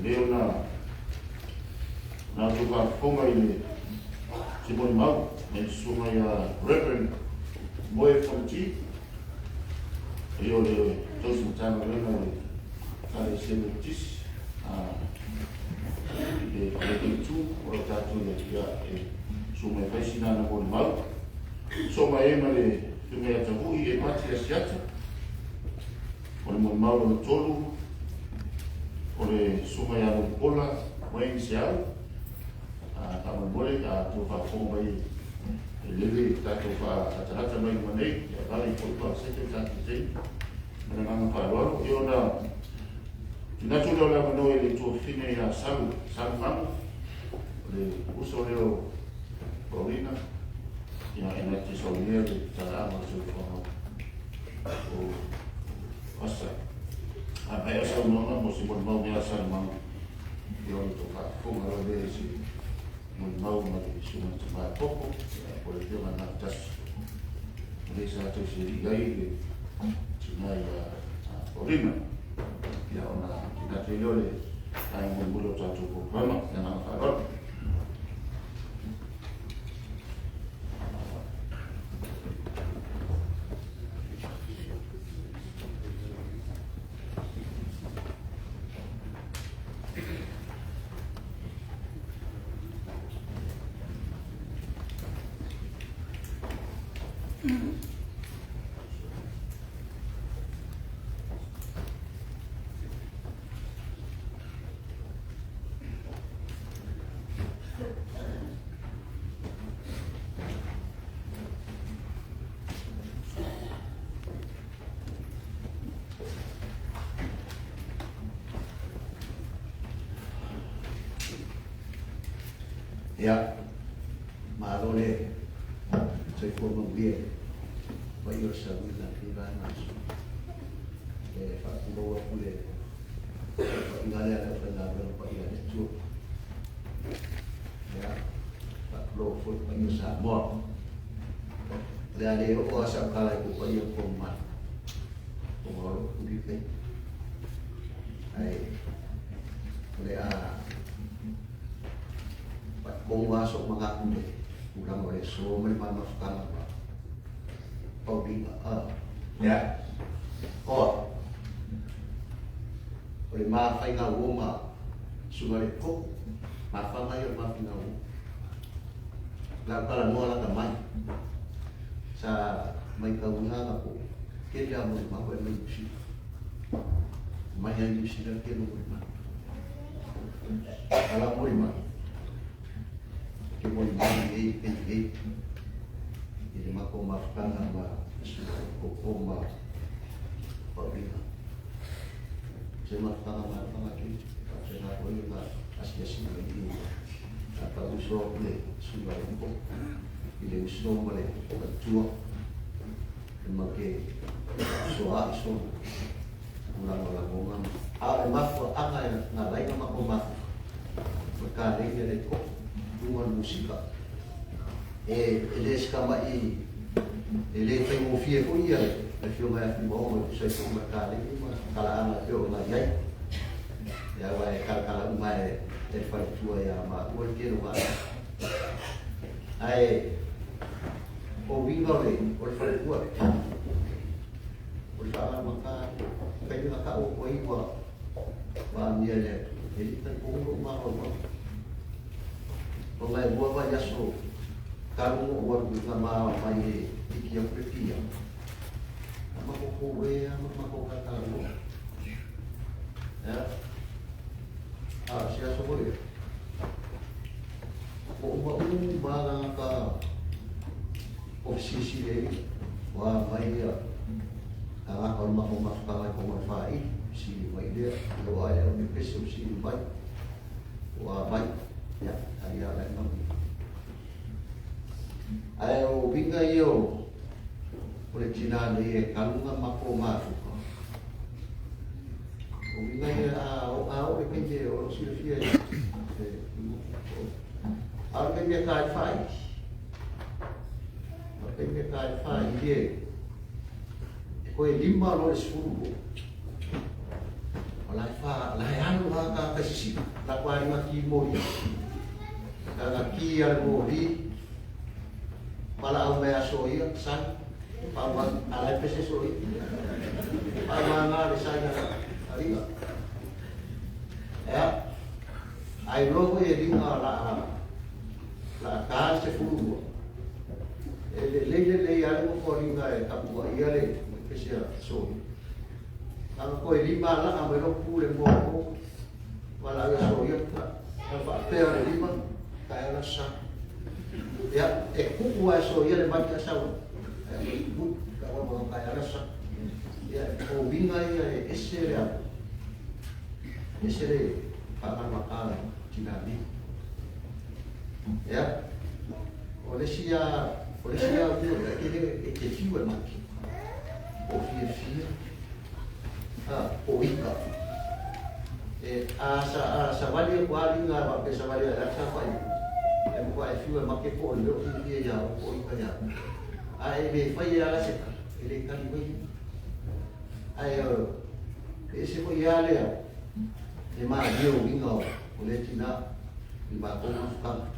leo na tukafunga ile Simon Mau na suma ya Reverend Moe Fonti iyo leo tosi mtano leo kale sema tis ile tu ora tatu ya suma fasina na Simon Mau soma ema le tume ya tabu ile pati ya siata ole Simon Mau no tolu ole suma ya pola mwenye siao kama boleh tu fakong bayi lebih tak tu acara main mana ya kali foto saya tak sih mengenai kalau dia na kita sudah lah menolak itu fine ya salu kamu oleh usulnya Paulina yang enak disolnya cara masuk orang oh asa apa ya semua mesti mau biasa mau dia itu fakong kalau dia sih mau mati cuma pouco por el tema na tas desa to se gai cina ya Paulina ya ona kita tele ai mun bulo tatu programa na farol ya malole saya como bien voy a saber la privada pak bawa boleh tinggal ada pendapat pak ya itu ya pak lo food pak you sabot dari oh asal kala itu pak you komat kalau begitu ai boleh kung masuk mga kundi ulang oleh so memasukkan apa Paulina ya oh oleh maafay nga uma sumalit ko maafang ngayon maafay nga uma pala mo lang kamay sa may kaunang ako kaya mo makoy may yusi mayan yusi lang kaya mo alam mo rin Kimo ibigay hindi makumafkan ang kukuma Paulina saya mafkan ang pangakit saya napo yung asya sila hindi napag-usok ulit sulat ko hindi usok mo ulit pagtuwa yung mag-suha iso ulang-ulang mo ang mafo ang nalay na makumafo magkaling yan ito dengan musika ele escama ele tem fio com ia o filme é bom sei como cara mas kala ana eu na yai ya vai kala mai faletua ya ma porque não vai ai o vingole o faletua o fala maka kayo naka o iwa ba niya ele tem como uma Pemai buah banyak so, kamu buat nama mai tikiam petiam, nama kowe, nama kowe kamu, ya, siapa boleh, kau barang ka posisi ini, wah mai dia, kalau mau masukkan kau manfaat, si mai dia, doa yang dipesum si baik, wah baik. Ya, saya memang. Ayo binga yo, boleh Cina ni kalau nggak maku masuk. Binga yo, ni kerja orang sia-sia. Orang kerja kaya fai, kerja kaya fai dia. Kau 5 10. Lai fa, lai anu haka kasisi la kwa ringa ki mori la ki al mori pala au mea soia san pa ma ala pese soia pa ma na le sai na ringa ya ai logo e ringa la ka se fulu le ale mo ko ringa e tapu ia le pese soia ang ko lima la ang meron pule mo wala ya soya ang papel lima kaya na sa ya kuwa soya le bata sa bu kawa mo kaya na sa ya o binga ya esere para makala tinabi ya oleh sia dia ke fiwa maki o fia Oika. Sa vale quali nga pe sa vale la sa fai. Mo ai fiu ma ke po lo ki ya Oika ya. Ai be fai ya la se. Ele kan bai. Ai ese ko ya le. E ma dio winga o le tina ni ma ko ka.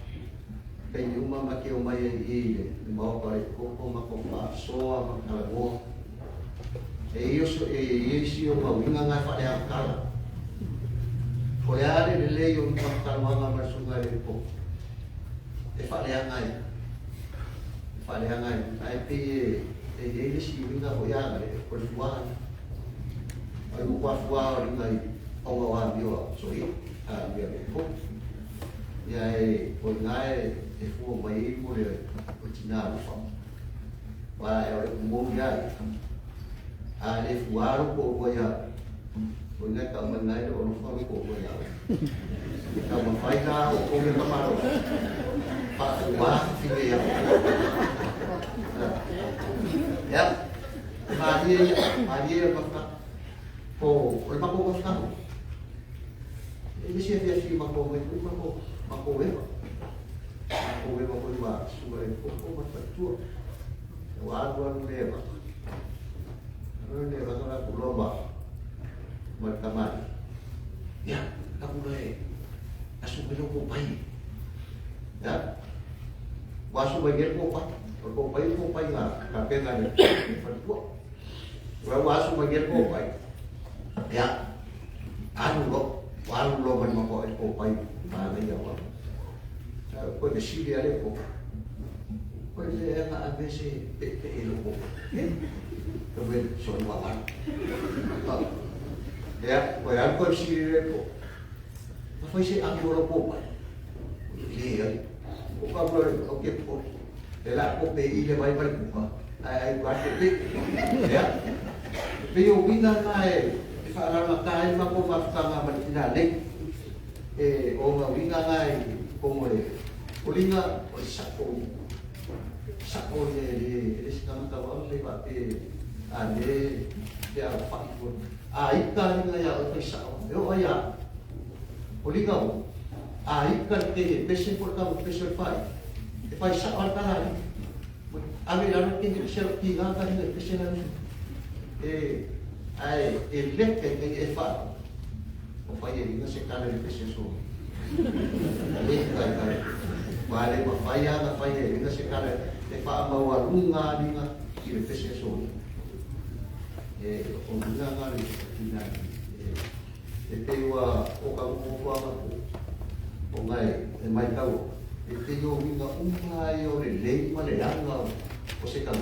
Pe ni uma ma ke o mai e ma o pare ko ma ko fa so ma ka bo. E io mawinga ngai fa ya kala. Ko ya le yo ma kala ma ma su ngai po. E fa ya ngai. Ai pe e si winga ko ya le ko fuan. Ai mo kwa fuan ngai o wa bio so i dia po. Ya ko ngai e fu mai mo le ko tina fa. Wa e mo ya ale fuaro ko ya Una kamanay o no ko ko ya ka mafai na o ko ka maro pa wa fili ya Maria pa po o pa ko ka ini siya dia si mako we ko ba suwe ko matatua wa leva leva na kulomba martaman ya kamu mulai asumelo ko pai ya wasu bagian ko pai na kapena ni fatua wasu bagian ko pai ya anu lo man mako ko pai pa na ya wa ko de sili ale ko le na abese pe elo ko Kemudian soal makan, ya, bayar kau sih repot. Apa sih aku orang popai? Iya, bukan boleh, oke pun. Elak kau PI le baik baik buka. Ai baca pik, ya. Bio bina nai, kalau makan makan makan apa tidak orang bina nai, komore. Kulinga, sako ni sekarang tahu lepas ane dia fakir. Ikan ni ya orang sako. Yo ya, kulinga. Ikan ke pesen pertama pesen pai. Pai sako kan? Ambil anak ini pesen tiga kan ni pesen ni. Lek ke fa. Pai ni sekarang ni pesen so. Kan. Vale, mafaya na faya ni sekarang. Fa mawalunga dinga ile pese so onga ngari tina tewa o ka mo o ngai mai tau yo minga yo le male anga o se ka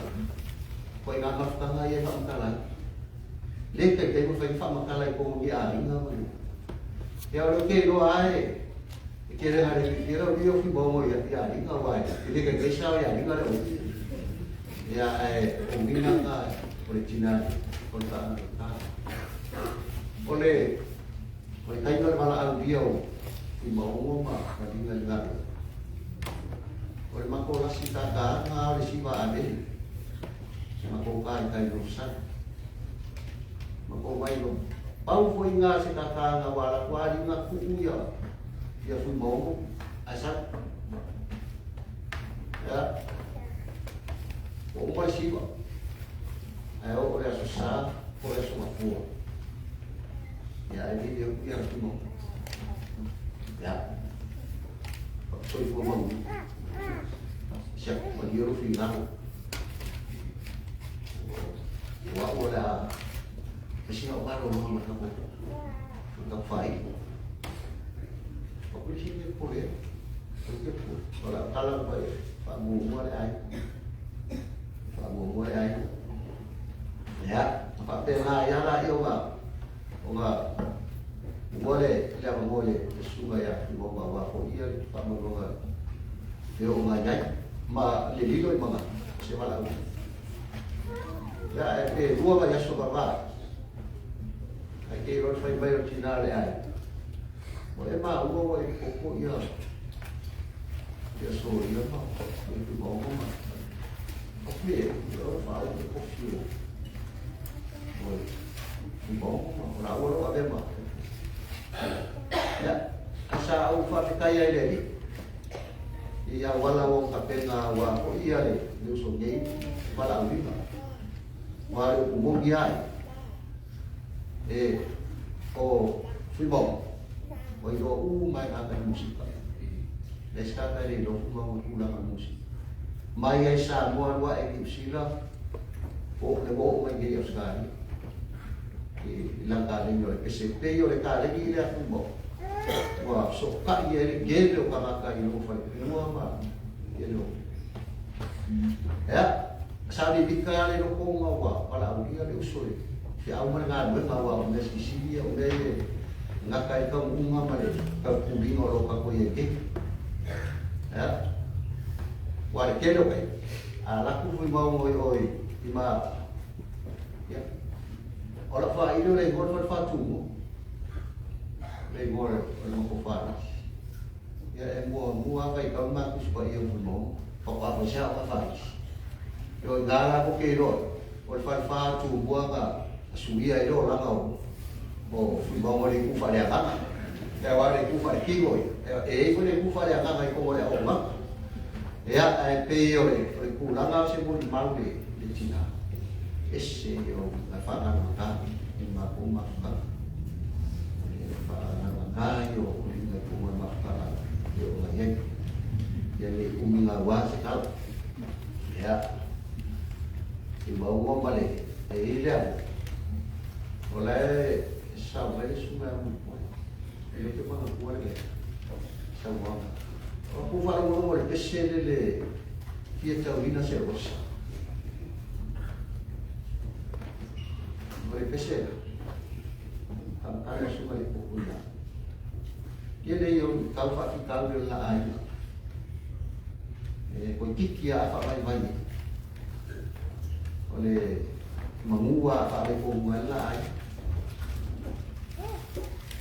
ko ina ma fa ngai fa mkala le ke mo fa mkala ko ngi a ringa mo ya lo ke lo ai kira hari kira dia fi bawa ya ringa wa ile ke desa ya ringa lo ya umina ka original konta oleh kai no mala al dio Fuimaono ma kadinga ngar oleh mako la sita ka na oleh siba ade mako kai rusak mako mai lo pau foi nga sita ka na wala kwali nga kuya ya Fuimaono asat ya o mai siba o oleh susah oleh semua ya ini dia yang Fuimaono Ya. Fuimaono. Siap bagi Fuimaono. Wala kasi nga umaro mga matang fight. Pag sini po eh, wala kalang ba eh, pamumuhay ay. Ya, papel na yala iyo nga, o nga, wale, kaya wale, sugaya, yung mga wako iya, pamumuhay. Yung mga nyay, maliligoy mga, kasi wala ko. Ya, dua ba yaso baba. Ay kay Lord fay bayo tinale ay. Wala ma uwa ay popo ya. Ya so ya ma. Ito ba mo ma. Okay, yo fa ay popo. Wala. Ibo ma wala ba ma. Ya, asa au fa kaya ile. Iya wala wong kapenga wa ko iya le. Luso gay wala uliba. Walau umum dia, Fuimaono, walau main akan musik, sekarang ini dong Fuimaono ulangan musik. Maya semua dua ekip sila, lebo main dia sekali, ilang kali nyoy, PCP nyoy kali dia Fuimaono. Wah, so kak ia gelo kamaka ilo fai, ilo apa, ilo, ya. Sabi bika rin ako ngawa, pala ang iya rin usoy. Siya ang mga ngawa, unas isiya, unay, ngakay kang unga mali, kagpubing o ka ko yeke. Ya, wala kelo kay. Laku Fuimaono oy, ima, ya. Ora fa ilo rin, gor fa tumo. Rin gor, ano ko fa. Ya, mua kay kang makus pa iyong Fuimaono. Pagpapa siya, kapais. Yo gala ko kay Lord. Ol fa tu buanga suya ilo langaw. Bo Fuimaono ri ku fa le kama. Ya wa ri ku fa kigo. Ko le ku fa le kama ko le o ma. Ya ai pe yo ri ku langaw se mo mau le China. Esse yo na fa na ka ni ma ku ma ka. Fa na yo ni ku ma ka. Yo ngai. Ya ni uminga wa sekal. Ya. Fuimaono balik, iya. Oleh sampai semua muat. Ini cuma muat ke, semua. Aku baru mau pesel le, kita wina servis. Boleh pesel. Ada semua itu punya. Dia yang kau fakir kau lah aja. Kau kikia apa lagi? Oleh menguat pada hubungan lain,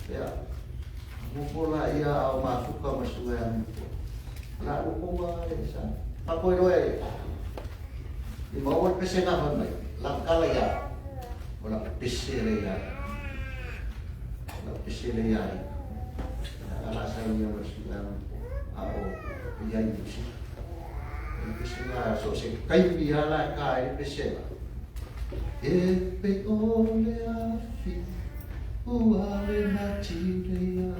ya, mula ia masuk ke masukan, lalu hubunganesa, apa itu di bawah pesenahan baik, langkah ya, orang peselaya, alasan yang masukan, yang itu. Pesela so se kai ala kai pesela e pe ole afi o ale na tirea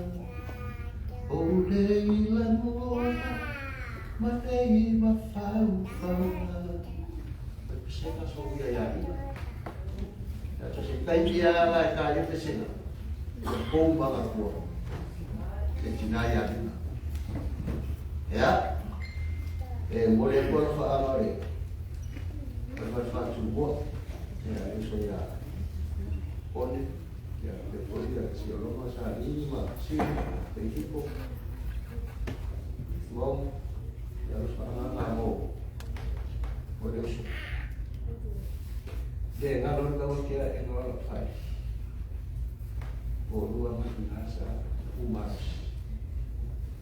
ole ila mona matei ma fau pesela so ya ya so se kai ala kai pesela bomba ka ko ke tinaya ya. Mulai pun faham bermanfaat semua. Ya, itu saya pon ya, betul ya. Siapa masa ini masih begitu. Mau harus faham mau. Boleh usut. Dia ngalor kau kira ngalor fai. Bodoh amat binasa umas.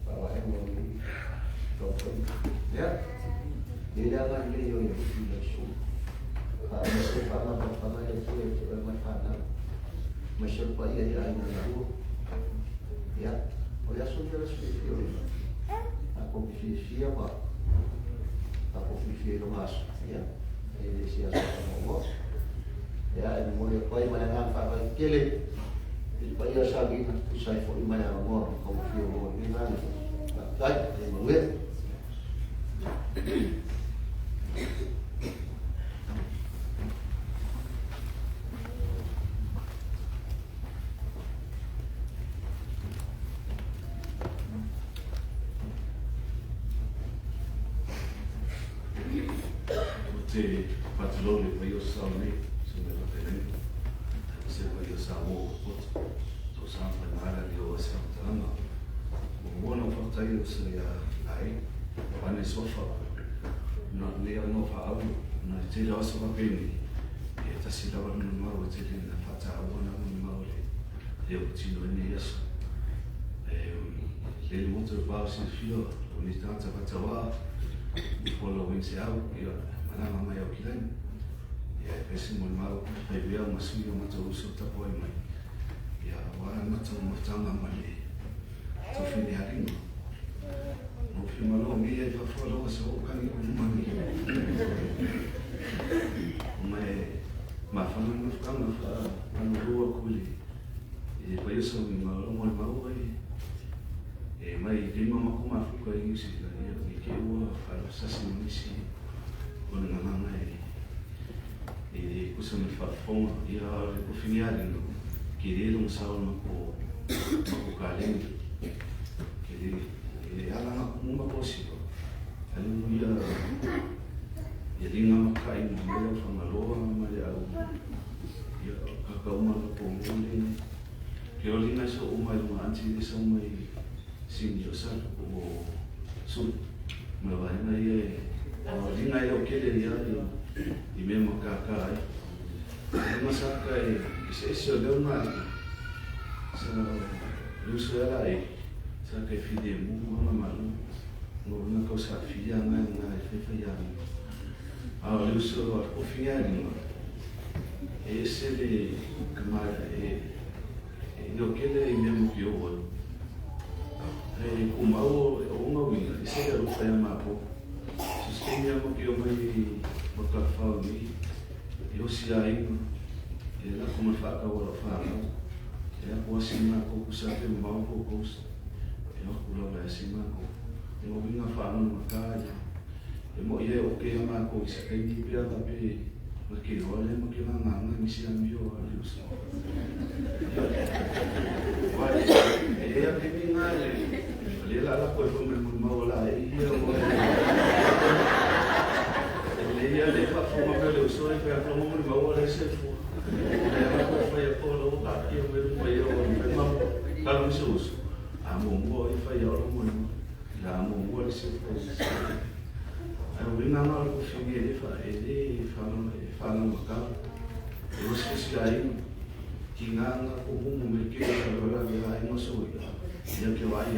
Bawa emosi. Ya, dia jangan dia yang tidak suka. Masih faham yang sulit bermanfaat. Masih payah yang lalu. Ya, oleh saudara sekalian, aku siapa? Aku mas, ya. Ini siapa Allah? Ya, ini mulai payah menangan faham kelip. Pai a sabi na kusai fo mai a mo ko fio mo ni na dai e mo le te patrolone pai o sa ni se me va tenen se pai o sa mo to sa pa nara di o sa tana mo no fa tai o se ya ai pa ne sofa no le no fa au no te lo so va bene e ta si lava no ma o te na fa ta o na no ma o le o ti no ni yes le mo te pa si fio o ni ta ta ta wa di following se au ana mama eu kilani ya pesi mo mau ai via uma suia mata uso ta poi mai ya wa mata mo tanga mai to fini haringo no Fuimaono mi e fa fora so kani ko mani mai ma fa no fa no fa no rua kuli e pa isso mi mau ai e mai di mama ko ma fu ko inisi la ni ke o fa sa si ni si con una mamma e questo mi fa fome io ho finito chiedere un salmo con calendo che alla non possibile alleluia e lì non cai in mezzo fa malora ma io ho una con che ho lì messo un mai anzi di sono mai sinjo sal o su me va in Dina e o kele ia I memo kaka ai. Uma saka e se o deu na sa luso era ai. Saka e fide mu mama malu. No na cosa fia na e fe ia. A luso o fiari. Esse de camara e o kele I memo que o o mau o mau esse era o pai mapo. Sistema que eu mai botar fome eu se aí ela como faca agora fala ela pode ser uma coisa que não vai por custo eu pula vai ser uma eu vim a falar numa casa eu o que é uma coisa que me pega bem porque olha mas que não me se ambiou ali o sol vai é a primeira ela foi como muito mal lá e eu le fa fuma pelo sol e fa fuma muito mal lá se foi ela foi a polo lá que eu foi eu mas calma Jesus a mongo e foi eu muito lá mongo se foi eu vim na hora que cheguei ele fala no carro eu esqueci aí que nada como um mercado agora aí não sou eu que eu aí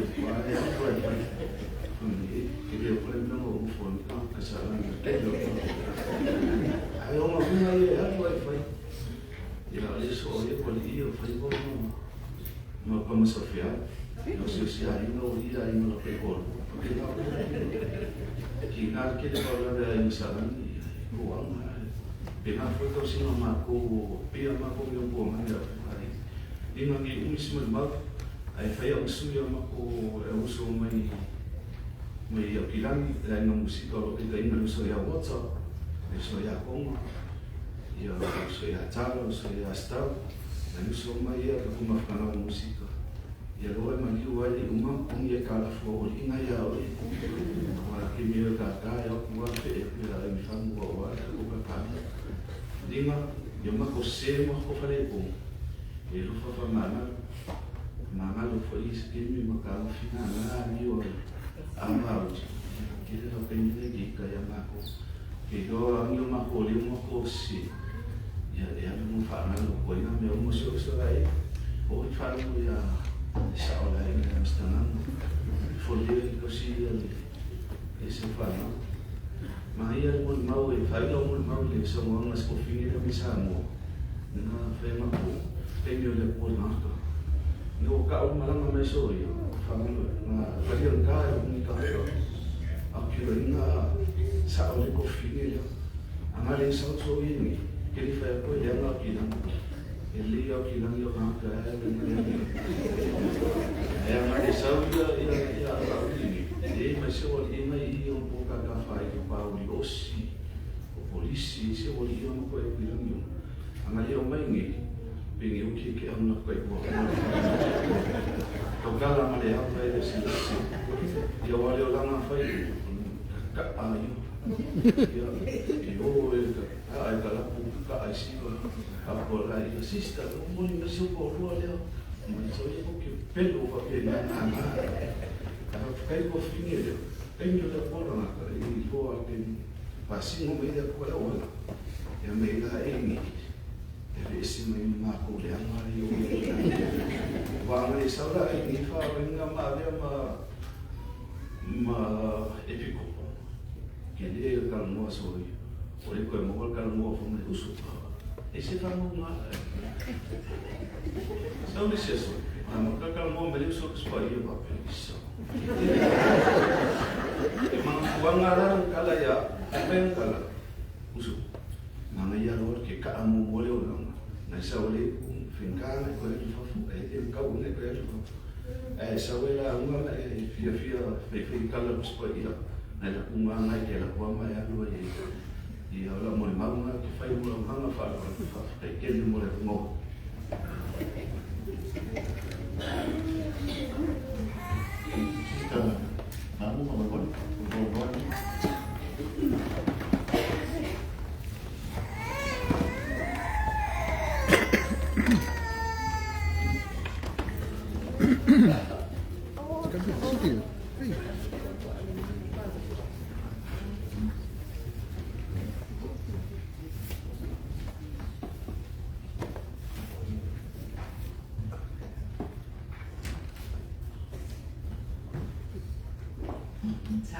queria aprender um fone que sabe aí uma vez aí vai e lá isso olha por ali eu falei não vamos sofrer não sei se aí não ia aí não pegou porque não que nada que ele falou aí não sabe o alma pena foi que assim não marcou pia marcou meu bom aí e não me cima de mal aí foi o suyo marcou eu sou mai me kilani la no música lo que tem no soy a WhatsApp soy a como yo soy a chalo soy a stau no sou mai a como falar música e agora me digo aí uma e cada flor e na ya o que me cata eu com a fe ela me faz um boa o cata dinga eu me cosei mas eu falei bom ele foi mama lo foi isso que me marcava final ali Avauli, que ele não tem ninguém que é maco, que eu ando maco ali uma coisa, e aí não fala não coi na meu museu isso aí, hoje fala que a essa aula aí não está não, folha que eu sei ali, esse fala, mas aí é muito mau e faz muito mau ele só umas cofinhas que me chamam, não foi maco, tem eu depois marca, não cau malang mais só eu falando na variante cara comunicação aquilo ainda sabe que o filho a Maria só soube que ele foi apoiando aqui não Ele o ki nang yo ka e ma sau ia Avauli e mai se o e mai I o po ka fai ke Pauli osi o polisi se o I o ko e ki nang yo anga ia mai ngi pingi o ki ke ana ko e po to kala ma le ha fai de si ia wale o langa fai ka ai ia o e ka ai ka la ka ai si Agora, eu assisto, o mundo se o povo olha, mas olha o que pelo papel na ficar com finheiro, tenho da porra na cara, e vou aqui, assim no meio da coisa olha, é meio da ene, é esse meio na colher, mas eu vou me saudar e falo em uma épico, que ele calmou sobre, olha como o calmou foi muito super. Esse tá no mar. Não deixa só. Mas o cara não merece só que escolhe o papel isso. Mas o angara kala ya, apa kala? Usu. Nang ya lor ke ka amu boleh orang. Na saule fincana ko ya fafu. E ka une ko ya fafu. Saule la uma fia kala escolhe. Na la uma na que la uma ya lo I ala mo maunga ke fai mo hanga fa e ke ni mo le mo Namu mo mo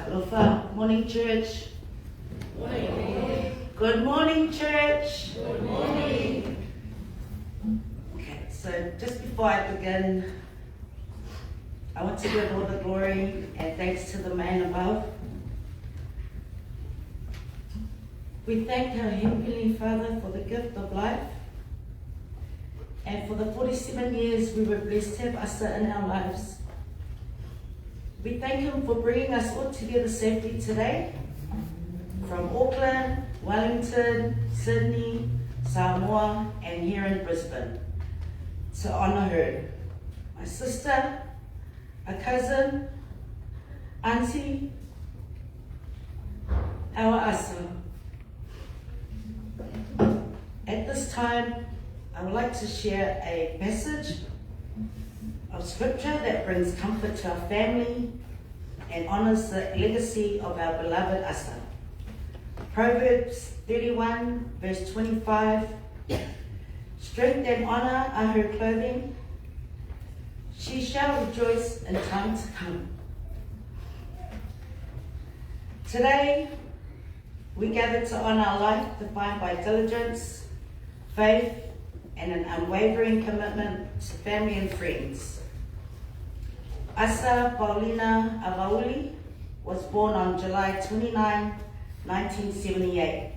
Alofa, morning church. Morning. Good morning church. Good morning. Okay, so just before I begin, I want to give all the glory and thanks to the man above. We thank our Heavenly Father for the gift of life and for the 47 years we were blessed to have Asa in our lives. We thank Him for bringing us all together safely today from Auckland, Wellington, Sydney, Samoa, and here in Brisbane to honour her. My sister, a cousin, auntie, our Asa. At this time, I would like to share a message of scripture that brings comfort to our family and honours the legacy of our beloved Asa. Proverbs 31 verse 25, strength and honour are her clothing. She shall rejoice in time to come. Today, we gather to honour a life defined by diligence, faith, and an unwavering commitment to family and friends. Asa Paulina Avauli was born on July 29, 1978.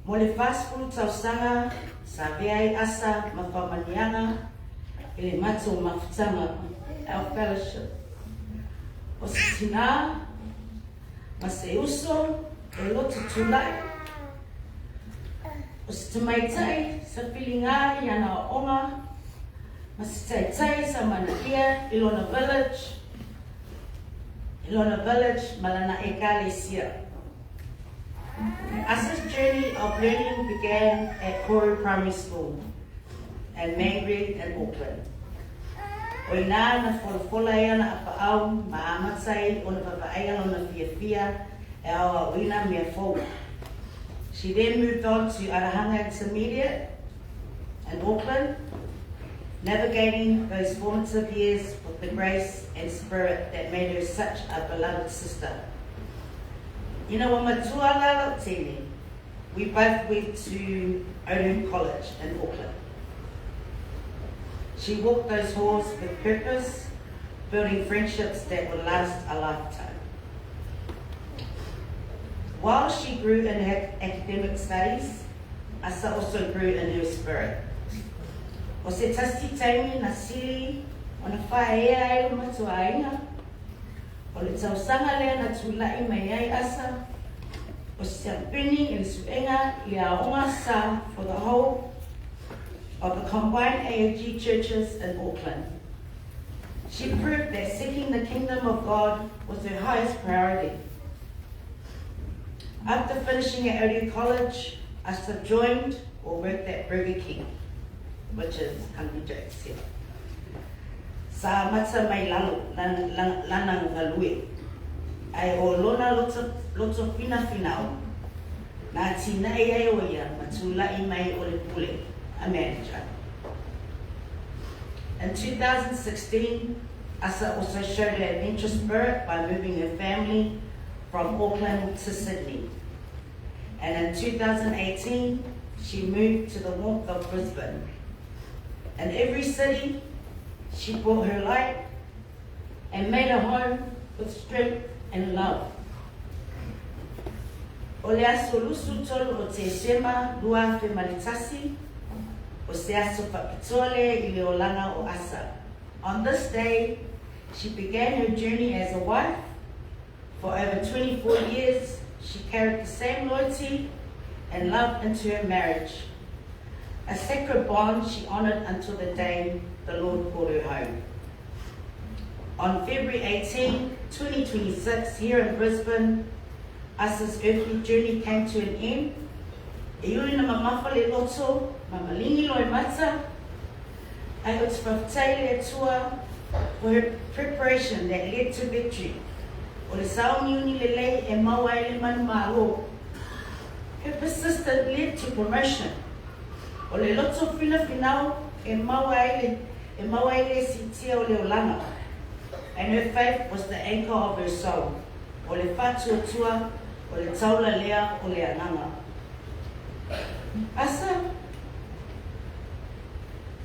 Mo le whasfulu tausanga sa veai Asa mawhamanianga I le matu mawhitanga our fellowship. O se tina, ma se uso, e lotu tulai. O se tamaitai sa whilingari ana o onga, ma se taitai sa manaia I lona village malana e kalesia. Asa's journey of learning began at Koru Primary School and Mangere in Auckland. Oina na whalafola ea na apaau ma amatai o na papaea o na fiafia e awa oina mea fau. She then moved on to Arahanga Intermediate in Auckland, navigating those formative years with the grace and spirit that made her such a beloved sister. Ina wa matua lalo tēne, we both went to Oden College in Auckland. She walked those halls with purpose, building friendships that would last a lifetime. While she grew in her academic studies, Asa also grew in her spirit. O se tasti taimi na sili o na whaea e matuaina. O le tausanga lea na tulai mai ai asa. O se ampini i le suenga i a onga sa for the whole of the combined AOG churches in Auckland. She proved that seeking the kingdom of God was her highest priority. After finishing at early college, Asa joined or worked at Burger King, which is Hungry Jack's here. Sa mata mai lana ngalui. Ai o lona loto fina-finao. Na tina ai o ia matula I mai o le pule, a manager. In 2016, Asa also showed her adventurous spirit by moving her family from Auckland to Sydney. And in 2018, she moved to the warmth of Brisbane. In every city, she brought her light and made a home with strength and love. O le aso lusu tolu o te sema lua fe maritasi, o se aso whakitole I le olanga o Asa. On this day, she began her journey as a wife. For over 24 years, she carried the same loyalty and love into her marriage. A sacred bond she honored until the day the Lord called her home. On February 18, 2026, here in Brisbane, Asa's earthly journey came to an end. E uri na mamafa le loto, mamalingi loi mata, ai o te whawhtai le atua for her preparation that led to victory. O le sauniuni le lei e mawai le manu malo. Her persistence led to promotion. O le loto fina-finau e mawai le sitia o le olanga. And her faith was the anchor of her soul. O le whatuatua, o le taula lea o le ananga. Asa,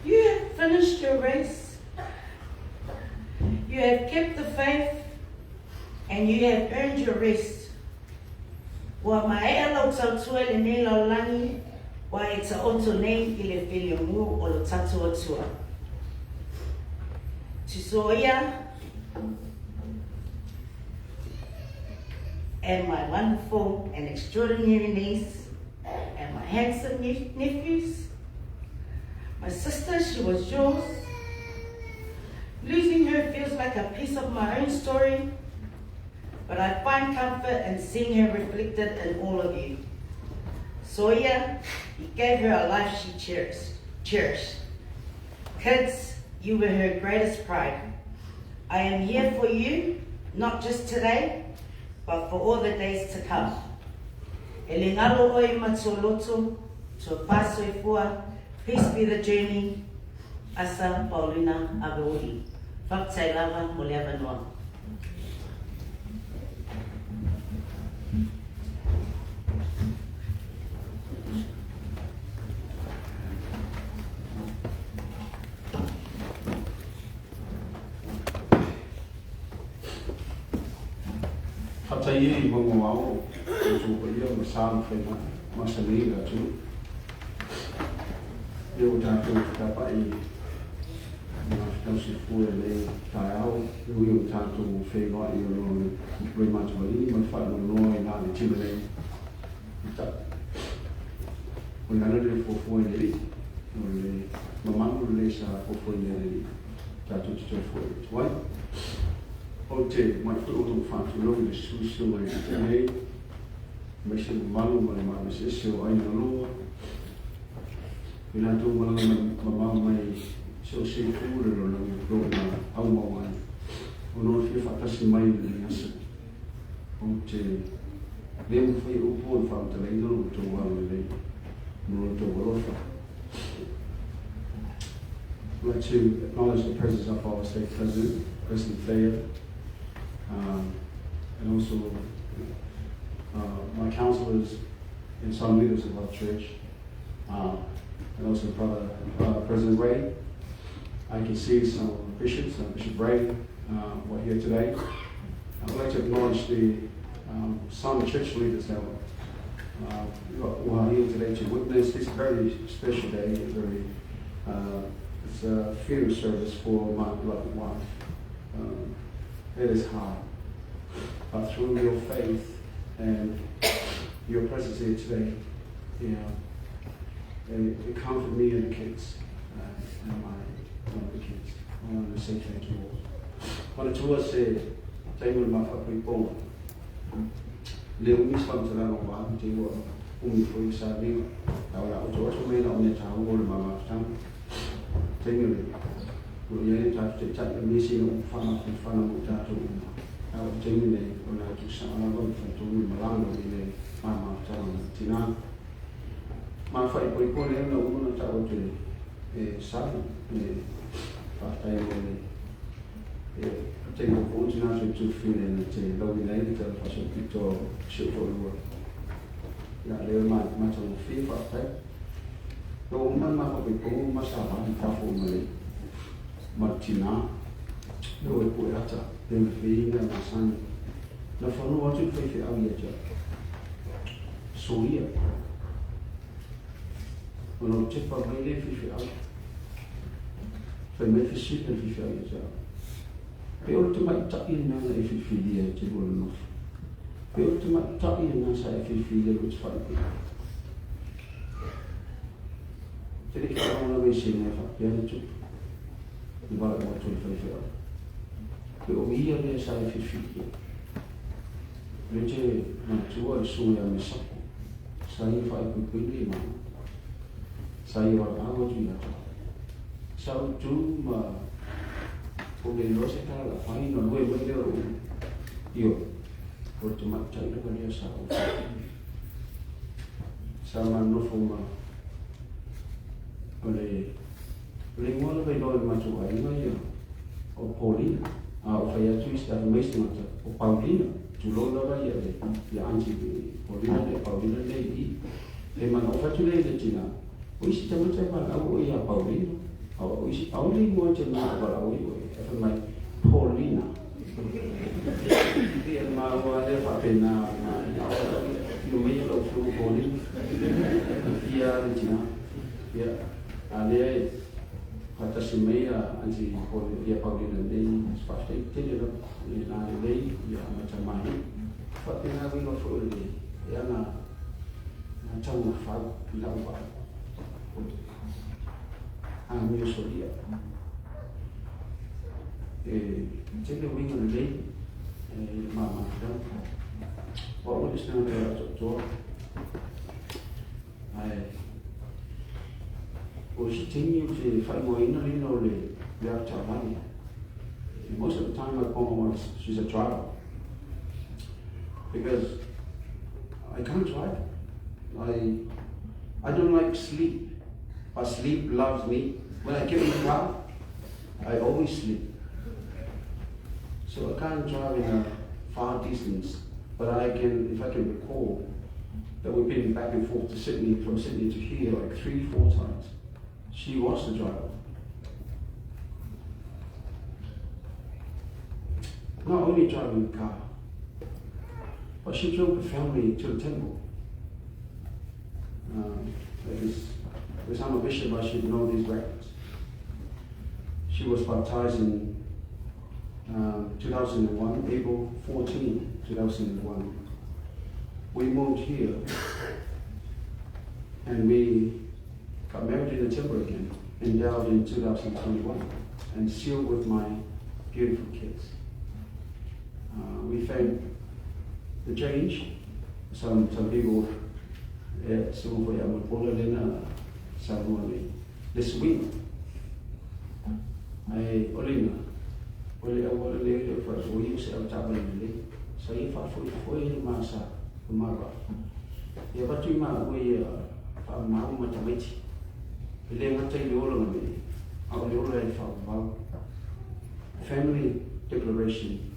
you have finished your race. You have kept the faith and you have earned your rest. Wa mai alo tautua le nei laulangi, wa e ta oto nei I le whiliungu o lo tatu atua. Tusoia and my wonderful and extraordinary niece and my handsome nephews. My sister, she was yours. Losing her feels like a piece of my own story, but I find comfort in seeing her reflected in all of you. Soya, you gave her a life she cherished. Kids, you were her greatest pride. I am here for you, not just today, but for all the days to come. E le ngalo oi matoloto, to paso I fua, peace be the journey. Asa Paulina Avauli. Whaktai lava mo le avanoa. Whatai I mongo au, o tō ia o sāna whaima, masani I tu. I o tātou kapa I tausi fua le tai au, I o tātou whaima I o no rei mātuari, ma whaino noa I nā le tima nei. O ngā rere fōfua I ri, o le mamanu le sa fōfua I ri, tātou tito fua I tuai. O te mai whakoro whātu lau le susu mai I te nei, mai se malu mai mai se se o aina loa. I nā tō malanga mamau mai se o se kūre ro na roa na au mau mai. O no whia whakasi mai le asa. O te leo whai upo I whāta lei no tō wau le lei. No tō warofa. I'd like to acknowledge the presence of our State President, President Thayer, and also my counselors and some leaders of our church, and also Brother President Ray. I can see some bishops, Bishop Ray, were here today. I'd like to acknowledge the some church leaders that who are here today to witness this very special day. It's a funeral service for my beloved wife. It is hard, but through your faith and your presence here today, it comforted me and the kids, and one of the kids. I want to say thank you all. When it was said, thank you my Fuimaono. Leo mi slam tala no wa ti wo fui sa ni la o to me na o ne ta o le mama tam. Thank you. Ko ye ta te ta mi si no fa na mo ta to. A o te ni ne o na ki sa na go fa to mi malanga ni ne mama tam tina. Ma fa i poi pone na o na ta o te sa ni fa ta ni tengo continuato il fine c'è l'ordinamento del facilitò scelto la leo ma c'è un fine fatta lo man ma poi come ma sa ma fa fuori Martina dove poi ata del fine ma san la fanno oggi fai a via già soia non c'è pas bene fi fai me fi già pe o te mai ta'i na e whiwhiria te wala nofu. Pe o te mai ta'i na sa e whiwhiria o te whaipi. Te reki aona wei se nea whapiana tupu. I wala mo tui whaiwhia. Pe o ia rea sa e whiwhiria. Re te matua e sui a me sapo. Sa i whaipi pili e mana. Sa i wala awa tui ata. Sa o tu ma porque no se cara la fai no luego yo por tu marcha y luego ya sama no fuma ole modo de lo más guay no yo o Paulina o falla tu está mes mata o Paulina tu lo la vaya de ya anti Paulina de y mano fa tu le de tina hoy si te mucha para o ya Paulina o si Paulina mo te na para hoy from my Paulina. Dia mau ada apa pena, you may look through Paulina. Dia di China, dia ada kata semua anti Paulina ni pasti tidak ada lagi ya macam mana. Pena we not for the ya na macam fag lawa. Amigo solia. Take the wing on the day, Mama. What would you stand there at the door? I was continuing to fight more in the money. Most of the time, my mom was, she's a driver. Because I can't drive. I don't like sleep, but sleep loves me. When I get in the car, I always sleep. So I can't drive in a far distance, but if I can recall, that we've been back and forth to Sydney, from Sydney to here like 3-4 times. She was the driver. Not only driving the car, but she drove the family to the temple. Because I'm a bishop, I should know these records. She was baptized in 2001, April 14, 2001. We moved here and we got married in the temple again, endowed in 2021, and sealed with my beautiful kids. We felt the change. Some people, some of them were some this week. Paulina. Oleh awal dia first, we say our tablet ni. Saya foi masa kemara. Ya batu we mau macam itu. Ile macam itu orang ni. Awal orang faham. Family declaration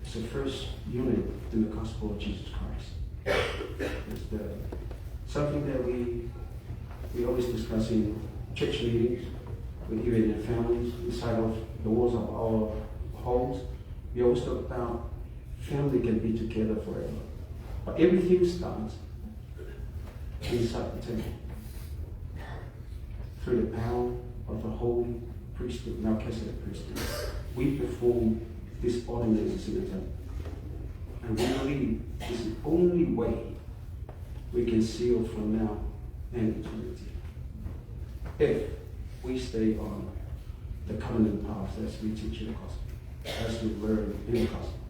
is the first unit in the gospel of Jesus Christ. It's something that we always discuss in church meetings, even in families, inside of the walls of our homes. We always talk about family can be together forever. But everything starts inside the temple. Through the power of the holy priesthood, Melchizedek priesthood, we perform this ordinance in the temple. And we believe this is the only way we can seal from now and eternity. If we stay on the covenant path as we teach in the gospel, as we learn in the gospel.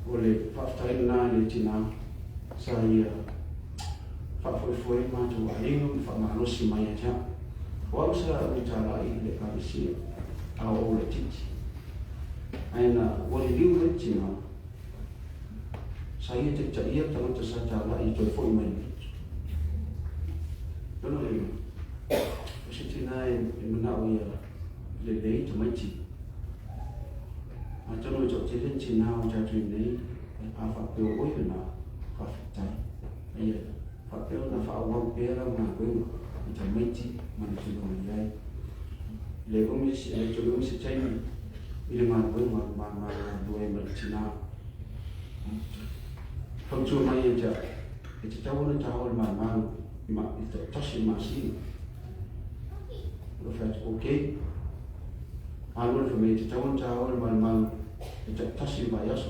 Ole whaftai nā le tina sa ia whawhoi mātua ingu whamanosi mai atia. Wausa o tārai le karisia a o le titi. Aina ole liu le tina sa ia te ta ia tamata sa tārai toi whoi mai nitu. Dono le o se tina e manao ia le lei tamaiti. I don't know what you're doing now, judging I feel way now, time. I feel that I won't be able to it's a mighty man. Le omis, electrolysis, in my room, my way, Martina. From to my age, it's a tower tower, my man, it's a touching machine. Okay. I want for me to tell my mom to touch him by us.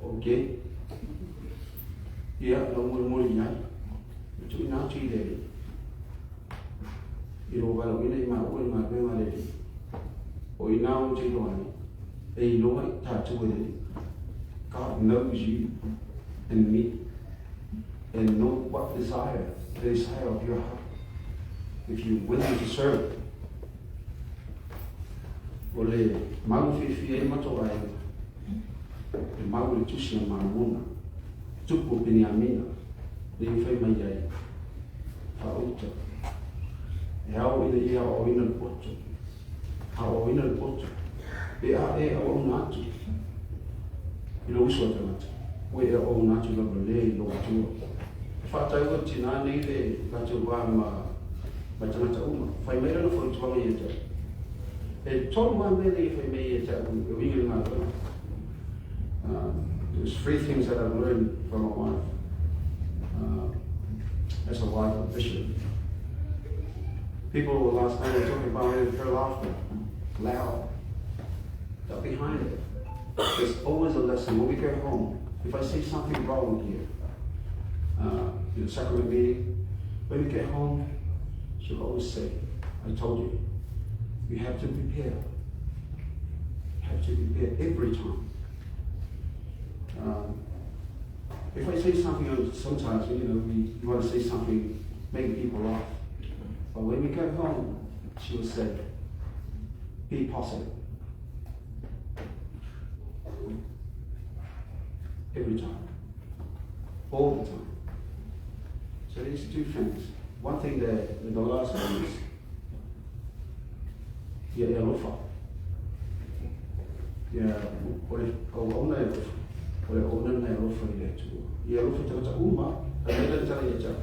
Okay? Yeah, no more yet. To not see there. You know, while we need my own, my grandmother. Or now, take on it. You know what? Touch with it. God knows you and me. And know what the desire of your heart. If you're willing to serve. Ole mau fifi e mato ai e mau le tusi na mamuna tupu pini amina le fai mai ai fa uta e au ina ia o ina poto a o ina poto e a o natu ina uso ta mata we e o natu la le lo tu fa tai o tina nei le la tu wa ma tana uma fai mai na fo tu mai e told one day if I may there's three things that I've learned from my wife as a wife of bishop. People last night were talking about her laughter, loud. But behind it, there's always a lesson. When we get home, if I say something wrong here, in the sacrament meeting, when we get home, she'll always say, I told you. You have to prepare. You have to prepare every time. If I say something, sometimes you want to say something, make people laugh. But when we get home, she will say, "Be positive." Every time, all the time. So these two things. One thing that the last one is. Yeah, lofa. Yeah, ona na lofa ile tu. Yeah, lofa tata uma, ana tata ya.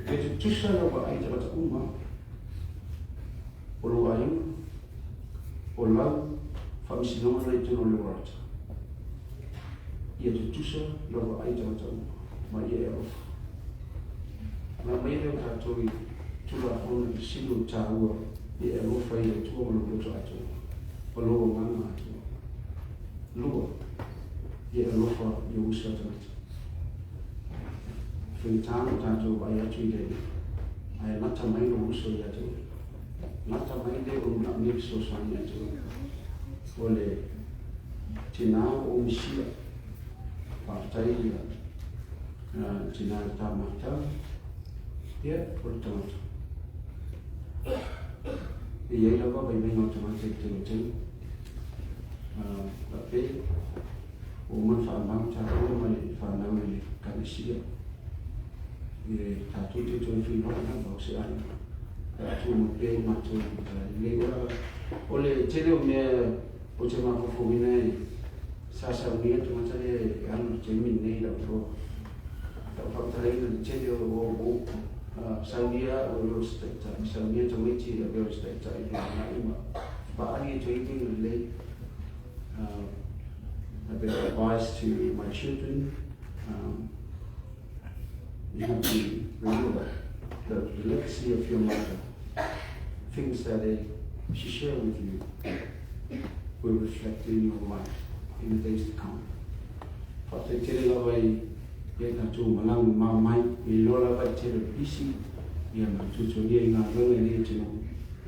Ke tu sala ba ai tata uma. Olo ayu. Olau famsino na itu no le wata. Yeah, tu sala lo ai tata uma. Ma ye lofa. Na mai le ka tu la fon sino taua. E lo fai le tuo lo lo atu. O lo mama atu. Lo. E lo fa yo usa tanto. Fintano tanto vai atu dele. Ai nata mai lo uso ya tu. Nata mai de o na mixo sani atu. Ole tina o misia. Partai ya. Tina tamata. Ya, portanto. E aí logo vai bem automático tem tapi umur faham cara umur faham ini kami siap e tatu itu film kan boxe ani tatu mungkin macam ini oleh jadi o cuma Fuimaono sasa unia cuma saya kan cermin ni dah pro tak faktor jadi o Saudia or Saudia to which is a very state but I need to relate a bit of advice to my children. you have to remember the legacy of your mother, things that she shared with you, will reflect in your life in the days to come. Whate tere lawa I na tū manangu mā mai, I lola wai tere pisi, ia na tūtonia I ngā runga ni tino,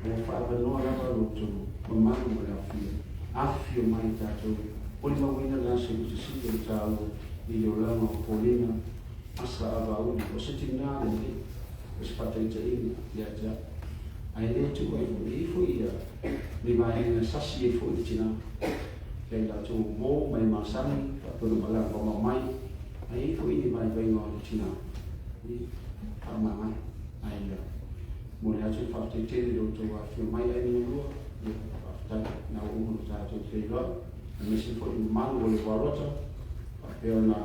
o whaawanoa lawa o tō mamangu o rau whia, awhio mai tātou, ori mawina nā se uta sika o tālo, I o langa o Paulina, asa Avauli, o se tina ne, o se pataita ina, ia ta, ai ne tu ai fo ia, ni mai na sasi fo I tina, kei la tō mō mai masani, papono malang pa mai, ai fo I mai vai ngā tina, I ama mai, ai mo le atu whafte tere o tō awhio mai ai ni rua, I whaftai na umu tātou te roa, a mesi fo I manu o le warota, peo na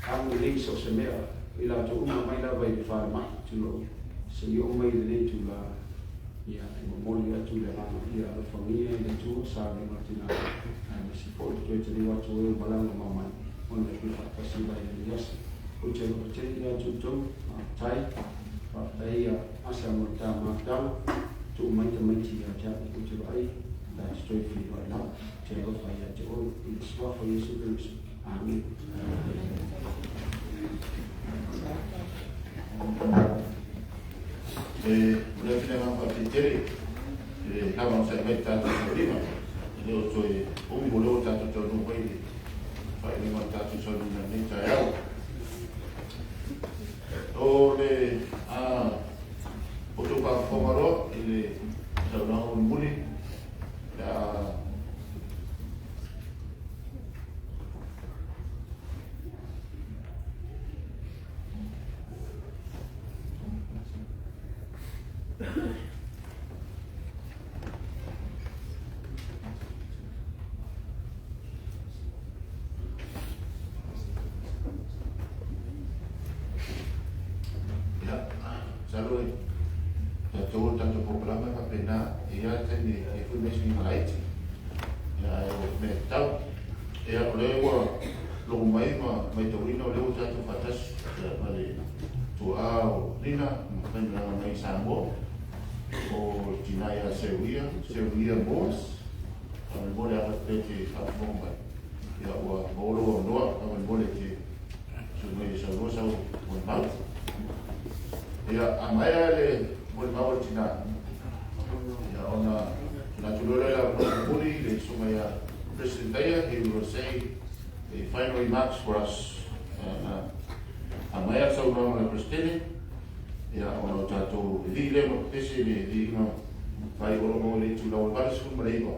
amu leis o se mea, I la tō uma mai la vai le whare mai, tulo, se I o mai le nei tu la, ia, I moli atu le hana, ia, le whangia, le tū, sa le matina, a mesi fo I te te watu e malanga mamai, ona le whakasi vai le yasi, o te roa te ia tu tō, tai, whaftai ia, asa mo tā mātau, tō mai ta maiti ia te api, o te vai, la straight free vai lau, te roa whai ia te oi, I te swafa Yesu Christ. Amen. Le fina ngā tere, kama o sai mai tātou sa rima, le o toi umi mo leo tātou tau nō waile, whai ni mai tātou sa rima nei tai au. O le, o tō whakawhomaro, I le tau nā o muli, Saloi, tātou tātou programa ka pena, ia tēne e Fuimaono malaiti. Ia e o me tau, ia o lewa logo mai mai taurina o lewa tātou whatasu. Ia mare tu a o Nina, whainga mai Samoa, o tina ia Seuia Moas, a me mole aka pete whakawhonga mai. Ia ua mauro o noa, a me mole ke sumei sa rosa o mau. Ia a mai le mo mau tina. Ia ona na tulore la puli le suma ia President Daya, he will say the final remarks for us. A mai sa una le President. Ia ona tato le mo pese le no vai o mo le tu lo va su mo le iba.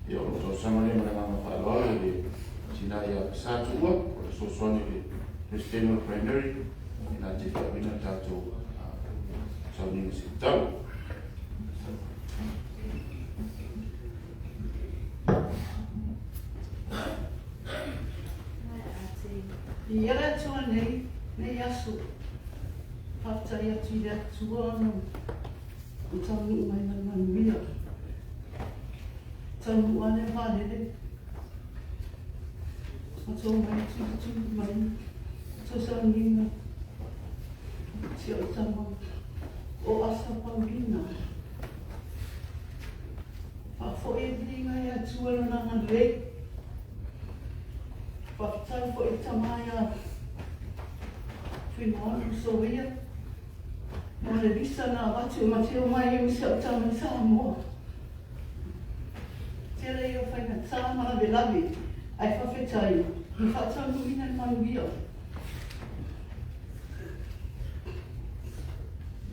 Ia ona to sama le mo na fa lo le tina ia sa tu o so so le President primary ina te wina tātou saunini si tau. I era tua nei asu, whaftai atu I atua anō, o tamu mai man mia. Tamu ane whanere, o tō mai tu mai, tō saunina, tia o tamu, o asa Paulina. Whafo e ringa I atua lana hanrei, whaftai fo I tamaya Fuimaono soia. Mo le visa na watu mateo mai e misa o tama Samoa. Tere o whaina tāma lawe lawe ai whawhetai I whatanu ina manuia.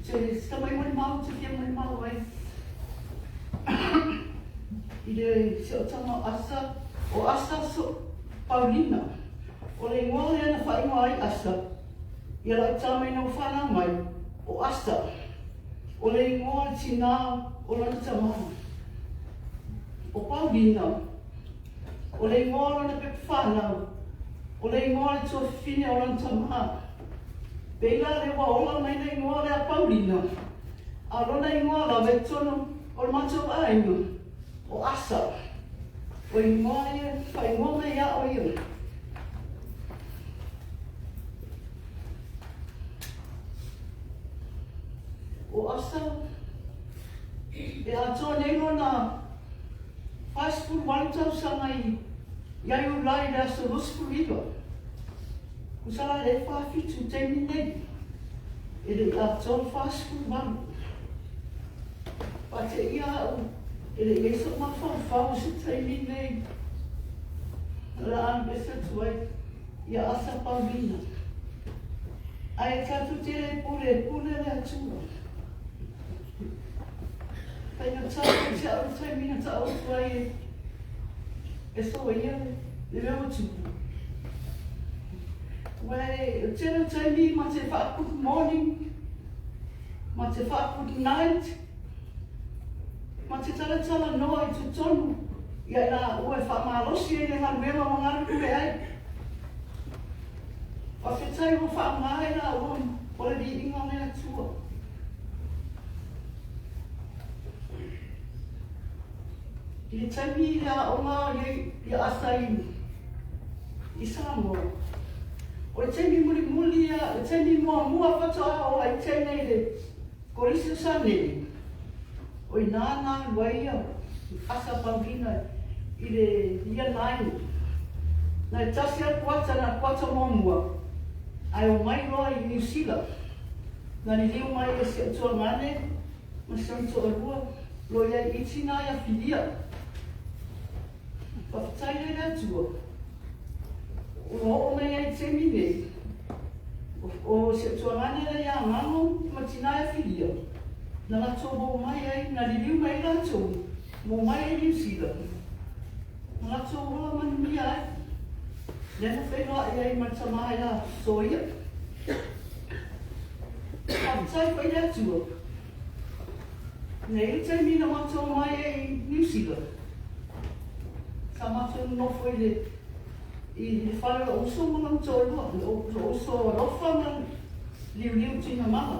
Te stamai mani mau te kia mani mau ai. I le se o tama asa o asa so Paulina, o le ngole ana whainga ai asa, I rai tāmai nau whana mai, o asa, o le ngole tina o lana tamana. O Paulina, o le ngole ana pepe whanau, o le ngole tua whine o lana tamana. Peila le waola mai le ngole a Paulina, a lona I ngole a me tono o le matou ainga, o asa. O I ngole, whai ngole ia o iu. asa. E a tō nei na fast food one tau sanga ia iu lai rea so lusfu iwa. Kusala le whawhitu te minei. E le a tō fast food one. Pa te ia au. E le eso ma whawhau se te minei. La an besa tuai. Ia asa Paulina. Ai tatu te le pule le atua. Pai na tāu te au tai mina ta au tuai e so ia le mea tupu. Wai, tēnā tai mi ma te whakaput morning, ma te whakaput night, ma te taratala noa i tu tonu. Ia ina ue whamalosi e le ngā mea ma ngāru kure ai. Whawhetai mo whaamai la uam, o le di inga mea tua. I le taimi ia o ngā ia asa i Samoa. O le taimi muli ia, le taimi mua patoa o ai tēnei le korisi saneri. O i nāna waia, asa Paulina i le ia nainu. Nai tasi a kuata na kuata mua. Ai o mai roa i New Zealand. Nani liu mai e se atua ngane, ma santo a rua, lo ia i tina ia filia. Whawhitai rei atua. O mei ai te mine. O se atua ngane rei a ngano, ma tina ia filia. Na lato mo mai ai, nani liu mai lato, mo mai ai New Zealand. Na lato roa mani ai. Nena whenua e ai matamai la soia. Whawhitai whai atua. Nei te mina mato mai e New Zealand. Sa mato nofo i le whare o uso mana tōrua. O uso rofa man liu tina mana.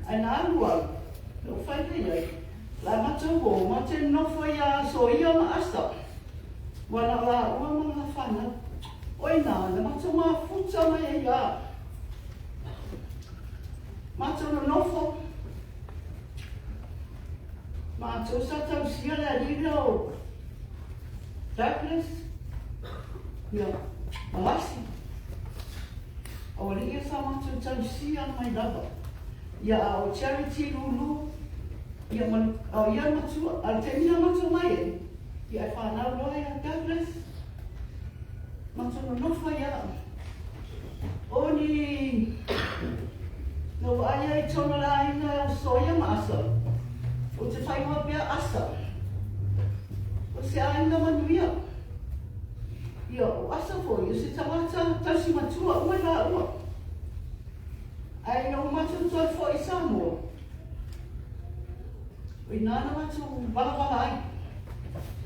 Ai nā arua, no whai rei ai. La mato o, mate nofo i a soia ma asta. Wana la ua mana whana. Oi nā, na mato mā futa mai e ia. Mato no nofo. Mato sa tau sia le alira o Douglas. Ia, malasi. O lia sa mato tau sia mai lava. Ia o charity lulu. Ia matua, al te mina mato mai e. Ia e whanau roa e a Douglas. Mato no nofo ia. O ni... No aia i tona la ina soia ma asa. O te whaingoa pia asa. O se aina manuia. Ia o asa foi, o se tamata tausi matua ua la ua. Ai no matu toi foi Samoa. O inana matu wala ai.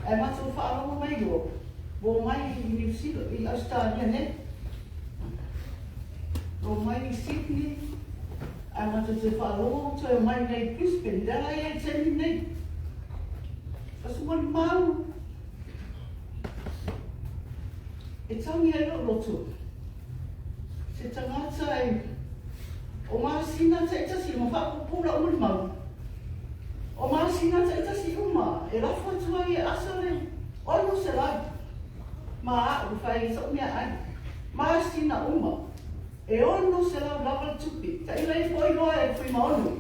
Ai matu whaaloa mai o. Wo mai i New Zealand, i Australia ne. O mai i Sydney. Ai matu te whaaloa toi mai nei Brisbane. Dera e temi nei. Pasu wani mau. E tangi e loto. Se tangata e o maasina te itasi ma whakupura umuri mau. O maasina te itasi uma. E rafa tua i asare. Ono se lai. Ma a whai sa umia ai. Maasina uma. E ono se lau lava tupi. Ta ilai poi loa e Fuimaono.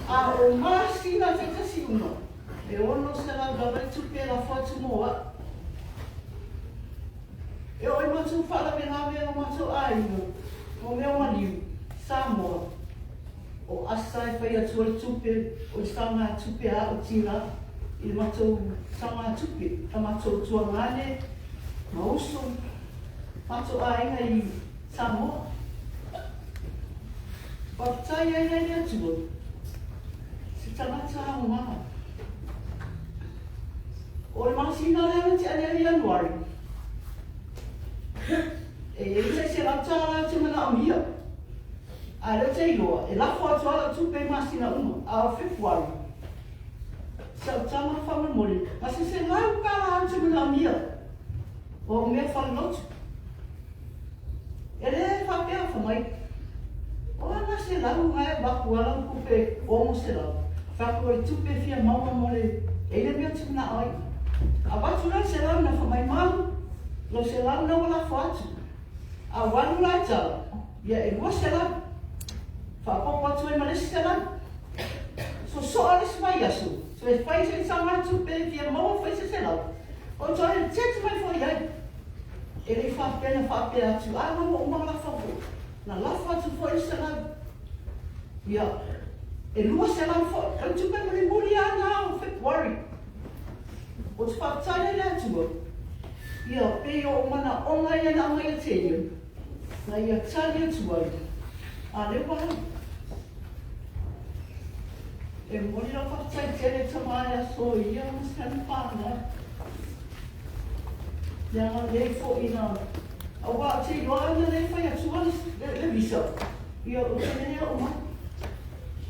A o maasina te itasi uma. E ono se lau lava tupi e la whatu moa. E oi matu whala me ngā mea o matu aina. O mea maniu. Samoa. O asa e whai atua tupe. O sanga tupe a o tira. I matu sanga tupe. Ta matu tua ngane. Ma uso. Matu aina i Samoa. Whakatai aina i atua. Se tangata o maha. O le masina leo te ane i Januari. E se rautara te mana o mia. A reo te iloa. E lafo atu ala tupe masina uma. A o Februari. Sa tama whama mori. Ma se lau kara te mana o mia. O mea whanotu. E re whapea whamai. O ana se lau ngai baku ala kupe omo se lau. Whaku e tupe fia maua mole e le mea tuna ai. A watu la se lau na whamai mau, lo se lau na wala whatu. A walu la tala, ia e lua se lau. Whapopo atu e malesi se lau. So alis mai asu. So e whai se sanga tupe fia maua whai se lau. O toa e tete mai fo iai. E le whapena atu. A mama o mama la whapo. Na la whatu fo i se lau. Ia. E lua se lau fo. E tupe mani muri ana o February. O te whapataina le atua. Ia pe o mana onga ia na mai a teio. Na ia tali atua. A le waha. E mori la whakatai tere tamai a so ia muskani whāna. Ia ngā le fo ina. A wā te loa ana le whai atua le visa. Ia o te nea o mai.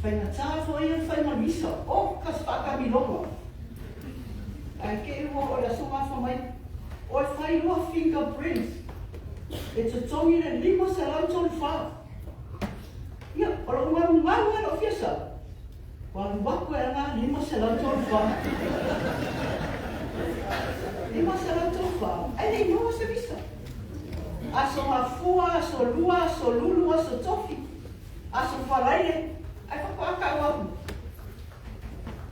Whai ngā tā fo ia whai ma visa. O kas whakami longa. Ai ke ua o le songa whamai. O e whai lua fingerprints. E te tongi le lima se lau tonu wha. Ia, o la unga ngā no fiasa. Wa waku e ngā lima se lau tonu wha. Lima se lau tonu wha. Ai nei noa se visa. Aso mafua, aso lua, aso lulu, aso tofi. Aso wharaire. Ai whakaka waku.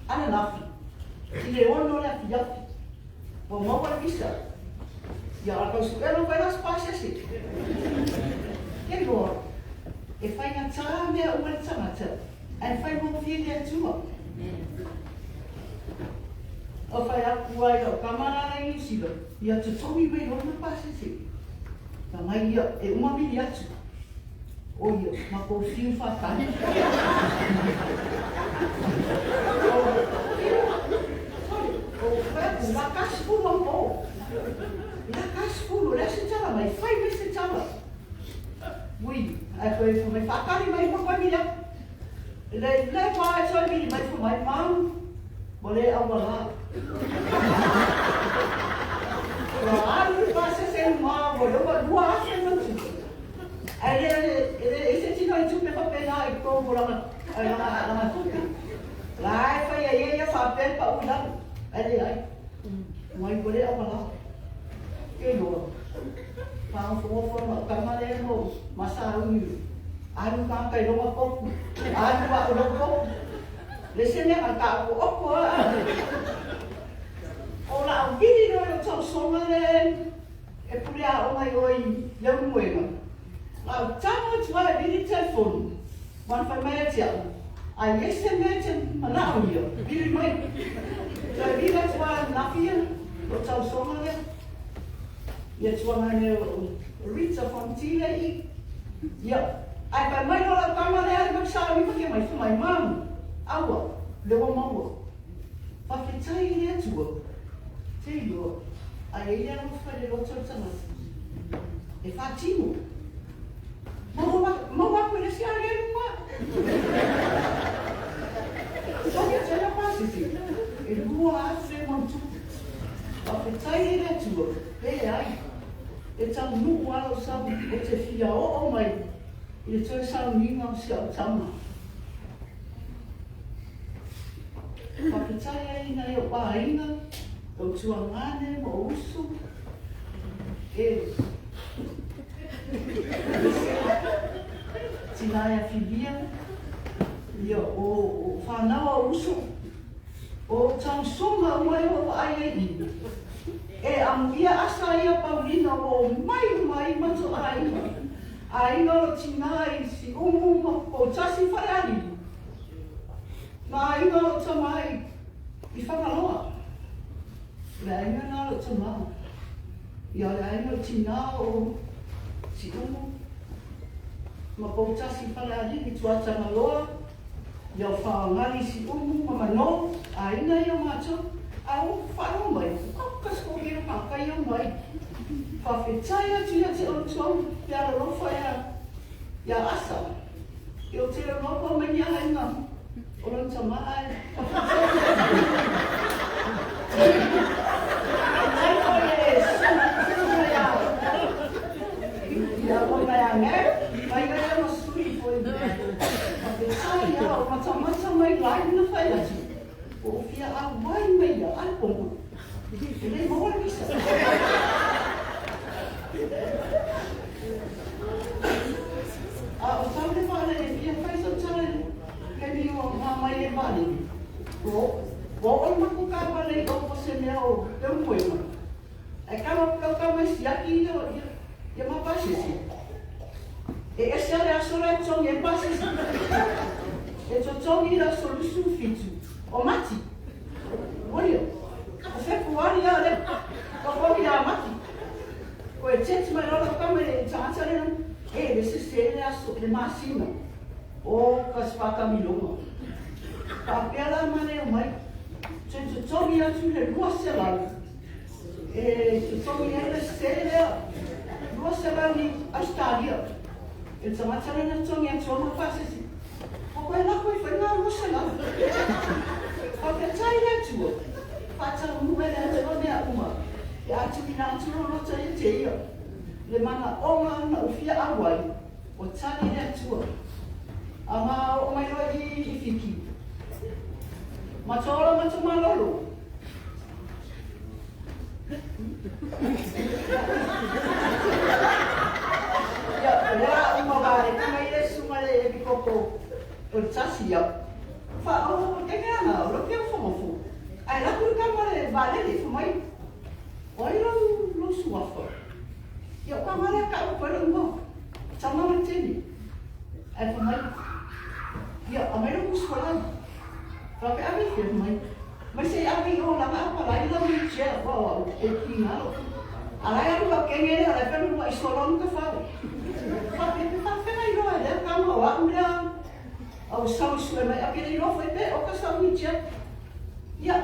Ana nafi. I le ono le api api. Wa maua le visa. Ia la kau suero vai las pasesi. Ke loa. E whai ngā tā mea ua le tangata. Ai whai mo fie le atua. O whai aku ai au kamara i usila. Ia te tongi mei rona pasesi. Ka mai ia e umamiri atu. O ia, ma kou fiu whakani. La kasfulu ang po. La kasfulu. La se tala mai. Fai mai se tala. Ui. Ai koe fu mai whakari mai mo koe mira. Le pae soe miri mai fu mai mau. Mo le awala. La alu pase se uma. Mo le wa dua ase no tu. Ai le se tino i tupe whapena i kou mo langa tupe. La ai whai a ia whape pa ulang. Ai le ai. Mai kore a wala. Ke loa. Pāo whawha ma kamare mo masa ui. Aru kākai ronga koku. Aru wa ura koku. Le sene a ka o oko a. O la au giri no yo tau songa le. E pule a o mai oi leu muenga. La au tama tua e viri telefonu. Man whai mai a tia. A yese me te mana au ia. Viri mai. Ka vira tua nafia. O tau songa le. Ia tuanga ne Rita Fontile i. Ia. Ai pai mai no la kama le ari maksara mi pake mai fumai mamu. Aua. Lewa maua. Whaketai i lea tua. Te iloa. Ai e ia rofa le roto tangata. E whatimo. Maua koe le si ari ari mua. Toki a tēnā pasisi. E lua afe mantuku. Whaketai i lea tua. E ai. E tau nuku alo sabu o te fia o mai. I le toi sau ninga o si au tama. Whakitai ai na eo pāinga. O tua ngane mo usu. E. Tinaia filia. Ia o whanawa usu. O tau songa mai o ai e ina. E amuia asa ia Paulina o mai matu aina. Aina o tinai si umu o tasi whaiari. Ma aina o tamai i whakaloa. Le aina nā o tamai. Ia le aina o tina o si umu. Ma po tasi whaiari i tuatanga loa. Ia o whaangari si umu ma mano. Aina ia mātou. Au whano mai. Kas ko hiro kakai o mai. Whawhetai atu ia te o tuau. Ia la rofa ia asa. I o te ropa mai ia hainga. O ron tamai. Ai koe e suna ia. Ia o mai a ngau. Mai ia ma suri foi. mo ai pongo. Ele mo ai bisa. O tau whare ia whai so tare ke ni o mamai e wale. O maku ka wale o ko se mea o te umoima. E kama ka mai siaki ia mapasisi. E ese ale asora e tongi e pasisi. E to tongi la solusu fitu. O mati. Olio. O fepu wari a le. O komi a mati. Ko e tete mai rola kama e tangata le nang. E le se le aso le masina. O kaspaka milonga. Ka pela mane o mai. To tongi atu le lua se lau. E to tongi e le se le lua se lau ni Australia. E tangata le nang tongi atu o mapasisi. O koe la koe whainga lua se lau. O ke tai le tua. Whata mua le atu o mea uma. E atu ki nā atu o rota e te ia. Le mana onga na ufia awai. O tani le tua. A ma o mai roa i whiki. Ma tōra ma tō malolo. Ia, lea uma vare. Kuma i le suma le e bikoko. O tasi ia. Fa o ke ngana, o ke fomofu. Ai la kur kamare valele fumai. Oi lo suafa. Yo kamare ka o pere mo. Chama mateni. Ai fumai. Yo amero kuskola. Fa ke ave ke fumai. Mas se ave o la pa la ila mi che o e kinalo. Ala ya lo ke ngere ala pe mo isolon ka fa. Fa pe fa fe na ilo ala ka mo wa mira. Au sau sue mai akere ilo foi pe o ka sau mi che. Ya,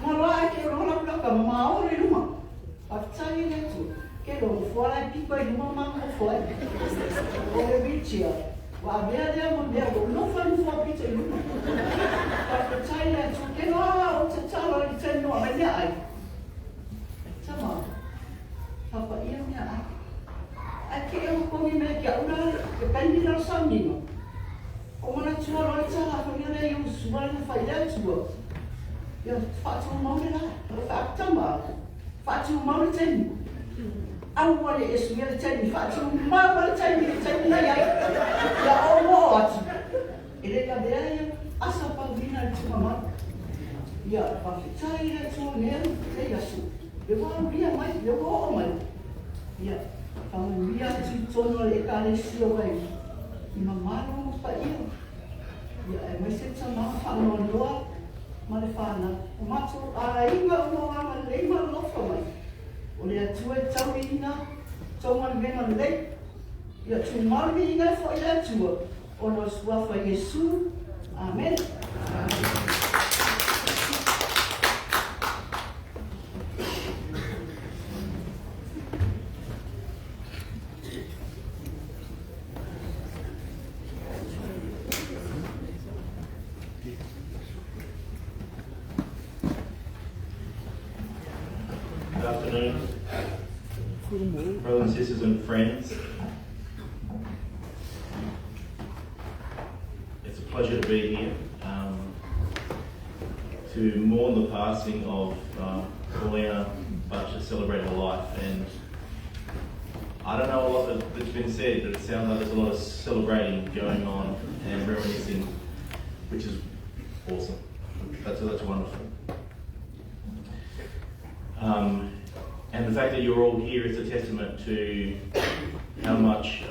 maloa e ke rola plaka mao le luma. Patai le tu. Ke lo fora e pico e luma mama foi. O le bichia. Wa bea le mo le no fa no fa pizza e luma. Patai le tu ke no o te talo i te no ai ai. Tama. Papa ia mea ai. Ake e mo komi me ke una ke pendi la sanino. O mana tua roi tala ko ni le u suara na fai le tua. Ia whātua maure la, whaatama, whātua maure teni. Au wale e sumia le teni, whātua maure teni na iai. Ia o mo atu. E le ka bea ia, asa Paulina le tumama. Ia whawhitai le tua nea, le yasu. Le wāuria mai, le wō mai. Ia, whauria tu tono le kāre sio wai. I mamaro mo pa ia. Ia e mai se tama whanau noa. Ma le whāna, o matu a inga ua ama leima lofa mai. O le atua e tau ina, tau mani venga lei. Ia tu mauri inga fo i le atua. O lo suafa Yesu. Amen. Brothers and sisters and friends, it's a pleasure to be here to mourn the passing of Paulina, but to celebrate her life. And I don't know a lot that's been said, but it sounds like there's a lot of celebrating going on and reminiscing, which is awesome. That's wonderful. And the fact that you're all here is a testament to how much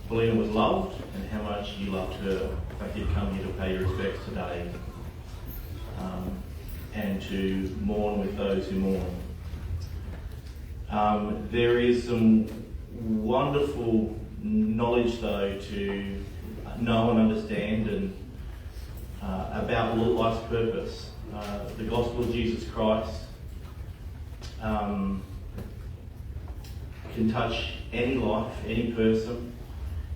Paulina was loved and how much you loved her. In fact, you've come here to pay your respects today and to mourn with those who mourn. There is some wonderful knowledge, though, to know and understand and about life's purpose. The gospel of Jesus Christ can touch any life, any person,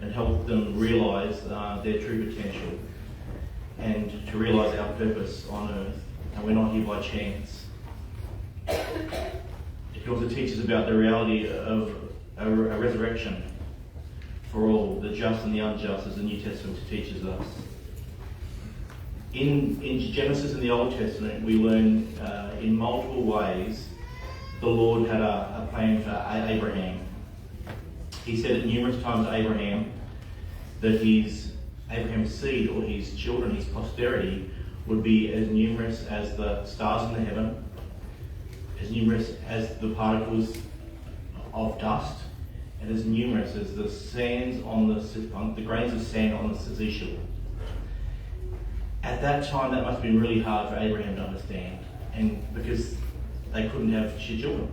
and help them realise their true potential and to realise our purpose on earth. And we're not here by chance. It also teaches about the reality of a resurrection for all, the just and the unjust, as the New Testament teaches us. In Genesis in the Old Testament, we learn in multiple ways the Lord had a plan for Abraham. He said it numerous times to Abraham that Abraham's seed, or his children, his posterity, would be as numerous as the stars in the heaven, as numerous as the particles of dust, and as numerous as the sands on the grains of sand on the seashore. At that time, that must have been really hard for Abraham to understand, and because they couldn't have children,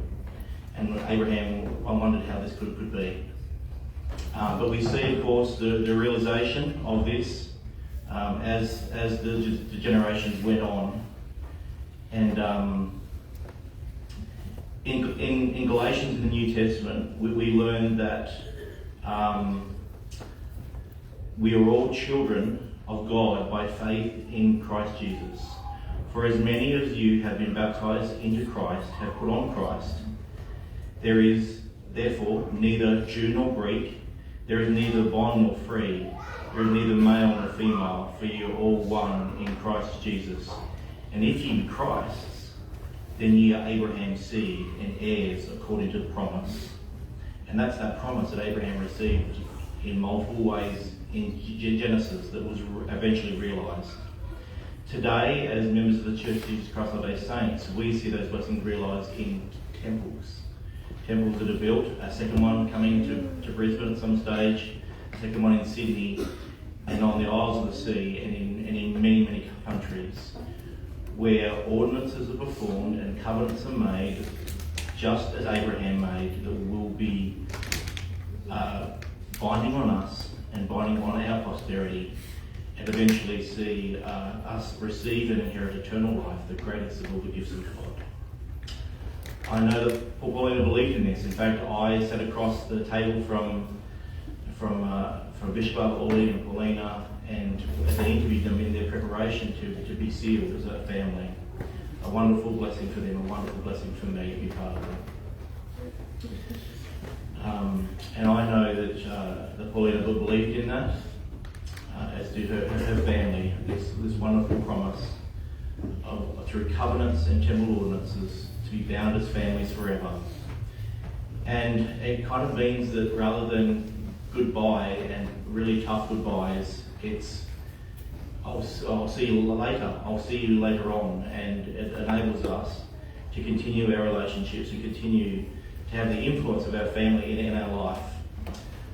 and Abraham wondered how this could be. But we see, of course, the realization of this as the generations went on, and in Galatians in the New Testament, we learn that we are all children of God by faith in Christ Jesus. For as many of you have been baptized into Christ, have put on Christ. There is therefore neither Jew nor Greek, there is neither bond nor free, there is neither male nor female, for you are all one in Christ Jesus. And if ye be Christ's, then ye are Abraham's seed and heirs according to the promise. And that's that promise that Abraham received in multiple ways in Genesis that was eventually realised. Today, as members of the Church of Jesus Christ of Latter-day Saints, we see those blessings realised in temples. Temples that are built, a second one coming to Brisbane at some stage, a second one in Sydney, and on the Isles of the Sea, and in many, many countries, where ordinances are performed and covenants are made, just as Abraham made, that will be binding on us and binding on our posterity, and eventually see us receive and inherit eternal life, the greatest of all the gifts of God. I know that Paulina believed in this. In fact, I sat across the table from Bishop Avauli and Paulina, and as they interviewed them in their preparation to be sealed as a family. A wonderful blessing for them, a wonderful blessing for me to be part of them. And I know that Paulina believed in that, as did her family, this wonderful promise of through covenants and temple ordinances to be bound as families forever. And it kind of means that rather than goodbye and really tough goodbyes, it's I'll see you later, I'll see you later on, and it enables us to continue our relationships and continue to have the influence of our family in our life.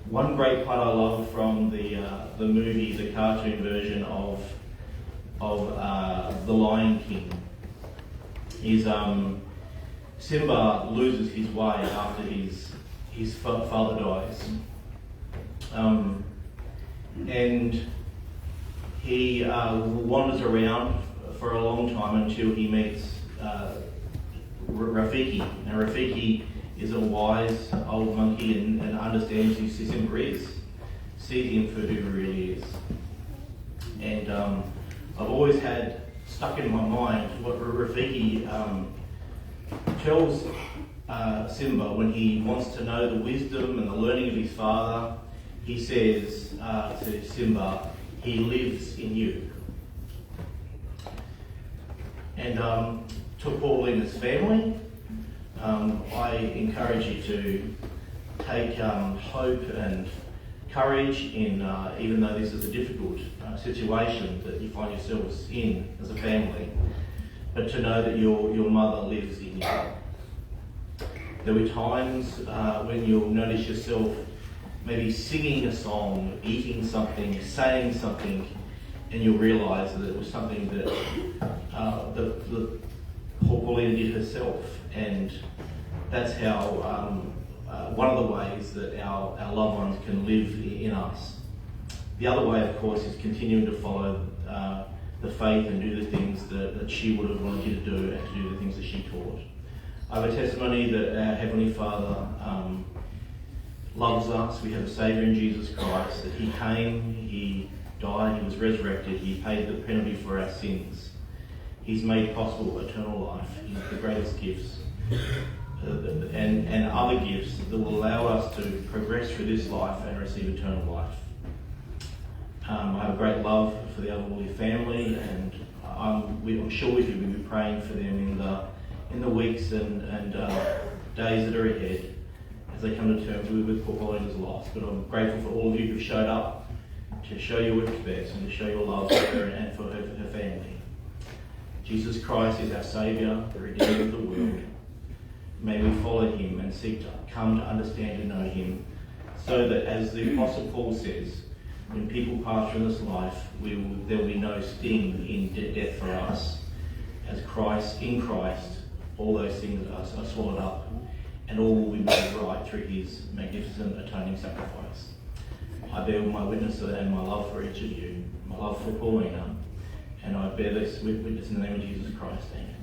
One great part I love from the movie, the cartoon version of The Lion King, is Simba loses his way after his father dies, and he wanders around for a long time until he meets Rafiki. Now Rafiki is a wise old monkey and understands who Simba is, sees him for who he really is. And I've always had stuck in my mind what Rafiki tells Simba when he wants to know the wisdom and the learning of his father. He says to Simba, "He lives in you." And to Paulina's family, I encourage you to take hope and courage in, even though this is a difficult situation that you find yourselves in as a family, but to know that your mother lives in you. There were times when you'll notice yourself maybe singing a song, eating something, saying something, and you'll realise that it was something that Paulina did herself, and that's how one of the ways that our loved ones can live in us. The other way, of course, is continuing to follow the faith and do the things that she would have wanted you to do, and to do the things that she taught. I have a testimony that our Heavenly Father loves us. We have a Saviour in Jesus Christ, that He came, He died, He was resurrected, He paid the penalty for our sins. He's made possible eternal life. He's the greatest gifts. And other gifts that will allow us to progress through this life and receive eternal life. I have a great love for the Avauli family, and I'm sure we will be praying for them in the weeks and days that are ahead as they come to terms with poor Paulina's loss. But I'm grateful for all of you who showed up to show your respects and to show your love for her and for her family. Jesus Christ is our Saviour, the Redeemer of the world. May we follow him and seek to come to understand and know him, so that, as the Apostle Paul says, when people pass from this life, there will be no sting in death for us. As in Christ, all those things are swallowed up, and all will be made right through his magnificent atoning sacrifice. I bear my witness and my love for each of you, my love for Paulina, and I bear this witness in the name of Jesus Christ. Amen.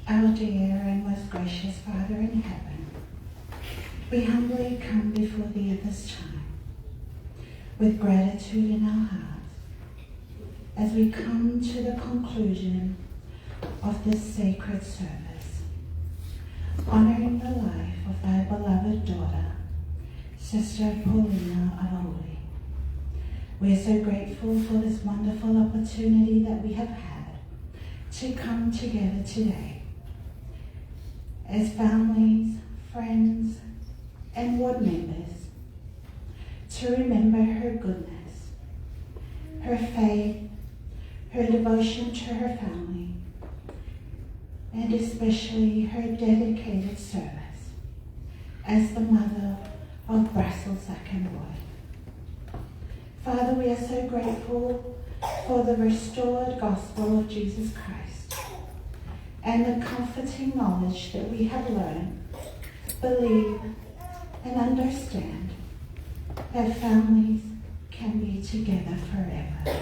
Our dear and most gracious Father in heaven, we humbly come before thee at this time with gratitude in our hearts as we come to the conclusion of this sacred service, honoring the life of thy beloved daughter, Sister Paulina Avauli. We are so grateful for this wonderful opportunity that we have had to come together today as families, friends, and ward members to remember her goodness, her faith, her devotion to her family, and especially her dedicated service as the mother of Brussels Second Ward. Father, we are so grateful for the restored gospel of Jesus Christ, and the comforting knowledge that we have learned, believe, and understand that families can be together forever.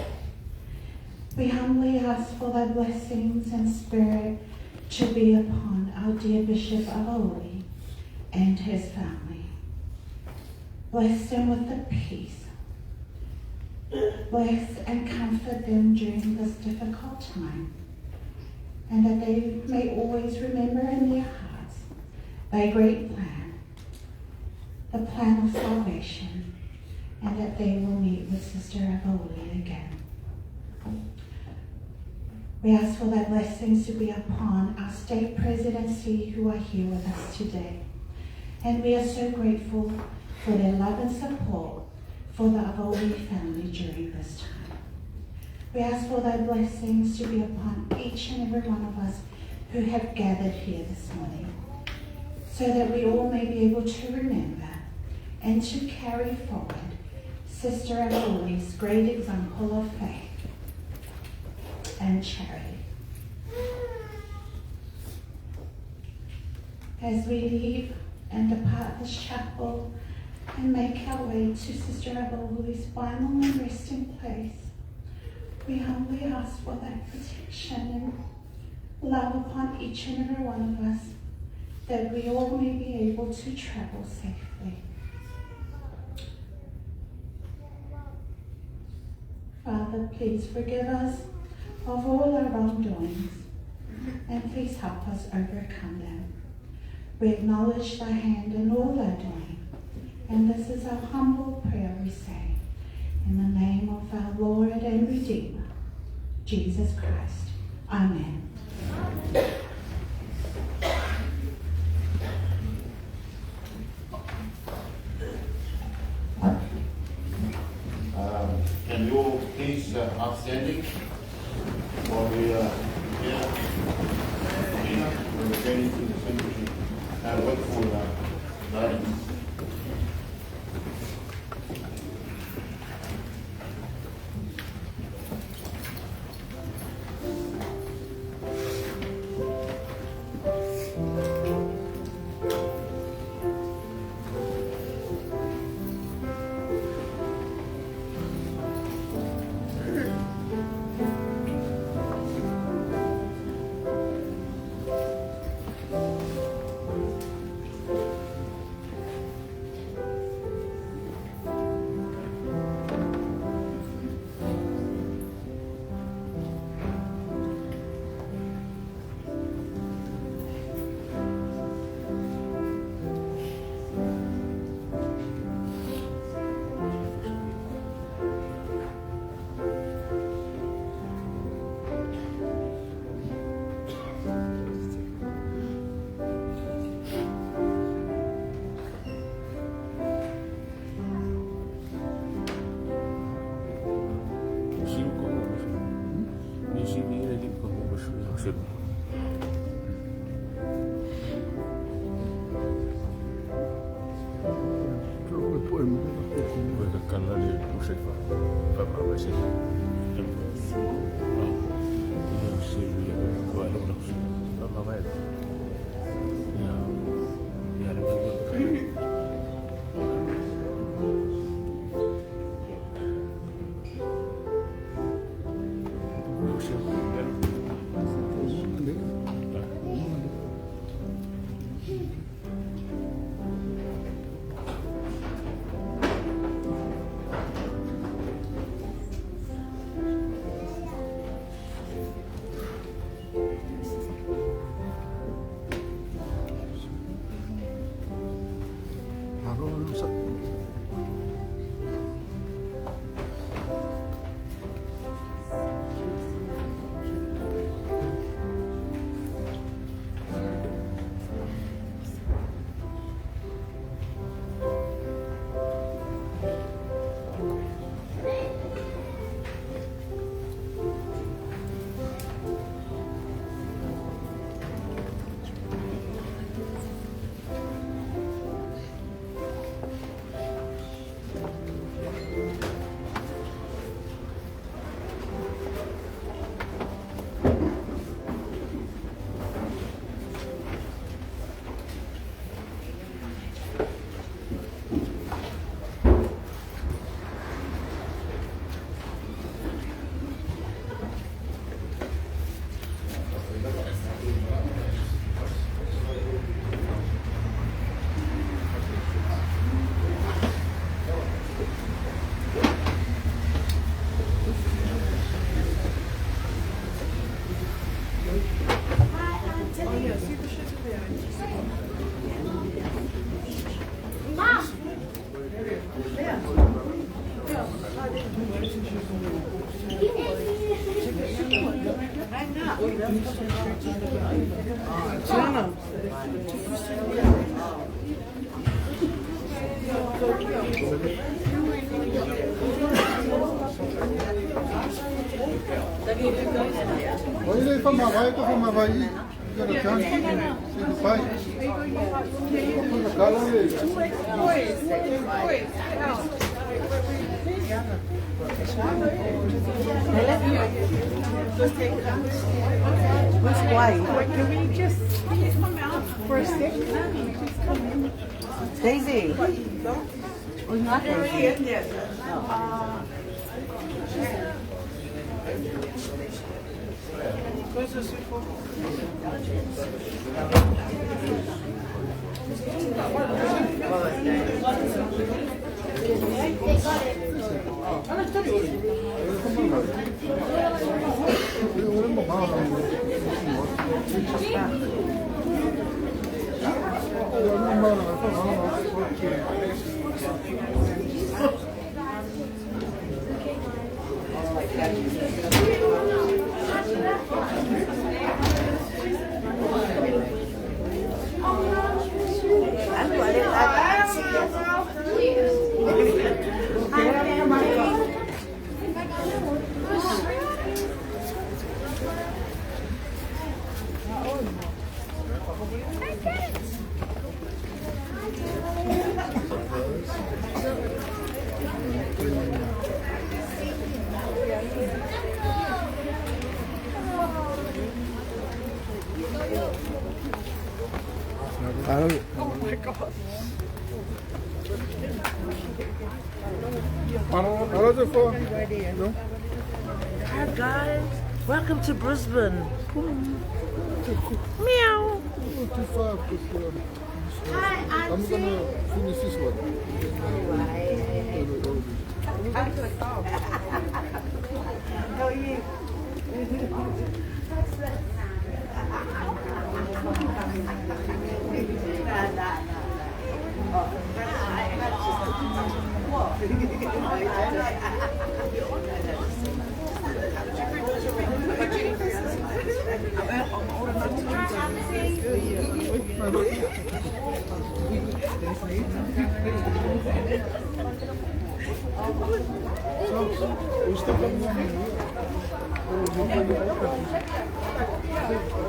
We humbly ask for thy blessings and spirit to be upon our dear Bishop Avauli and his family. Bless them with the peace. Bless and comfort them during this difficult time, and that they may always remember in their hearts thy great plan, the plan of salvation, and that they will meet with Sister Avauli again. We ask for thy blessings to be upon our state presidency who are here with us today. And we are so grateful for their love and support for the Avauli family during this time. We ask for thy blessings to be upon each and every one of us who have gathered here this morning, so that we all may be able to remember and to carry forward Sister Avauli's great example of faith and charity. As we leave and depart this chapel and make our way to Sister Avauli's final and resting place, we humbly ask for thy protection and love upon each and every one of us, that we all may be able to travel safely. Father, please forgive us of all our wrongdoings, and please help us overcome them. We acknowledge thy hand in all thy doing, and this is our humble prayer we say, in the name of our Lord and Redeemer, Jesus Christ. Amen. Can you all please upstanding while we are here? We're returning to the cemetery. Wait for guidance. Ele foi uma vai, foi uma vai. Got a chance to fight. Can we just come out for a stick? Daisy. Oh, not Daisy. Hi guys, welcome to Brisbane. Meow. Hi, I'm gonna finish this one. How are you?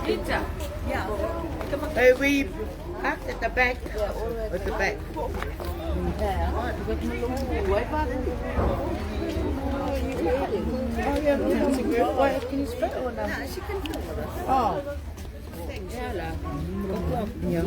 Pizza. Yeah. Hey, we parked at the back. At the back. Oh yeah, why can you spit or no? No, she can spit with us. Oh. Yeah.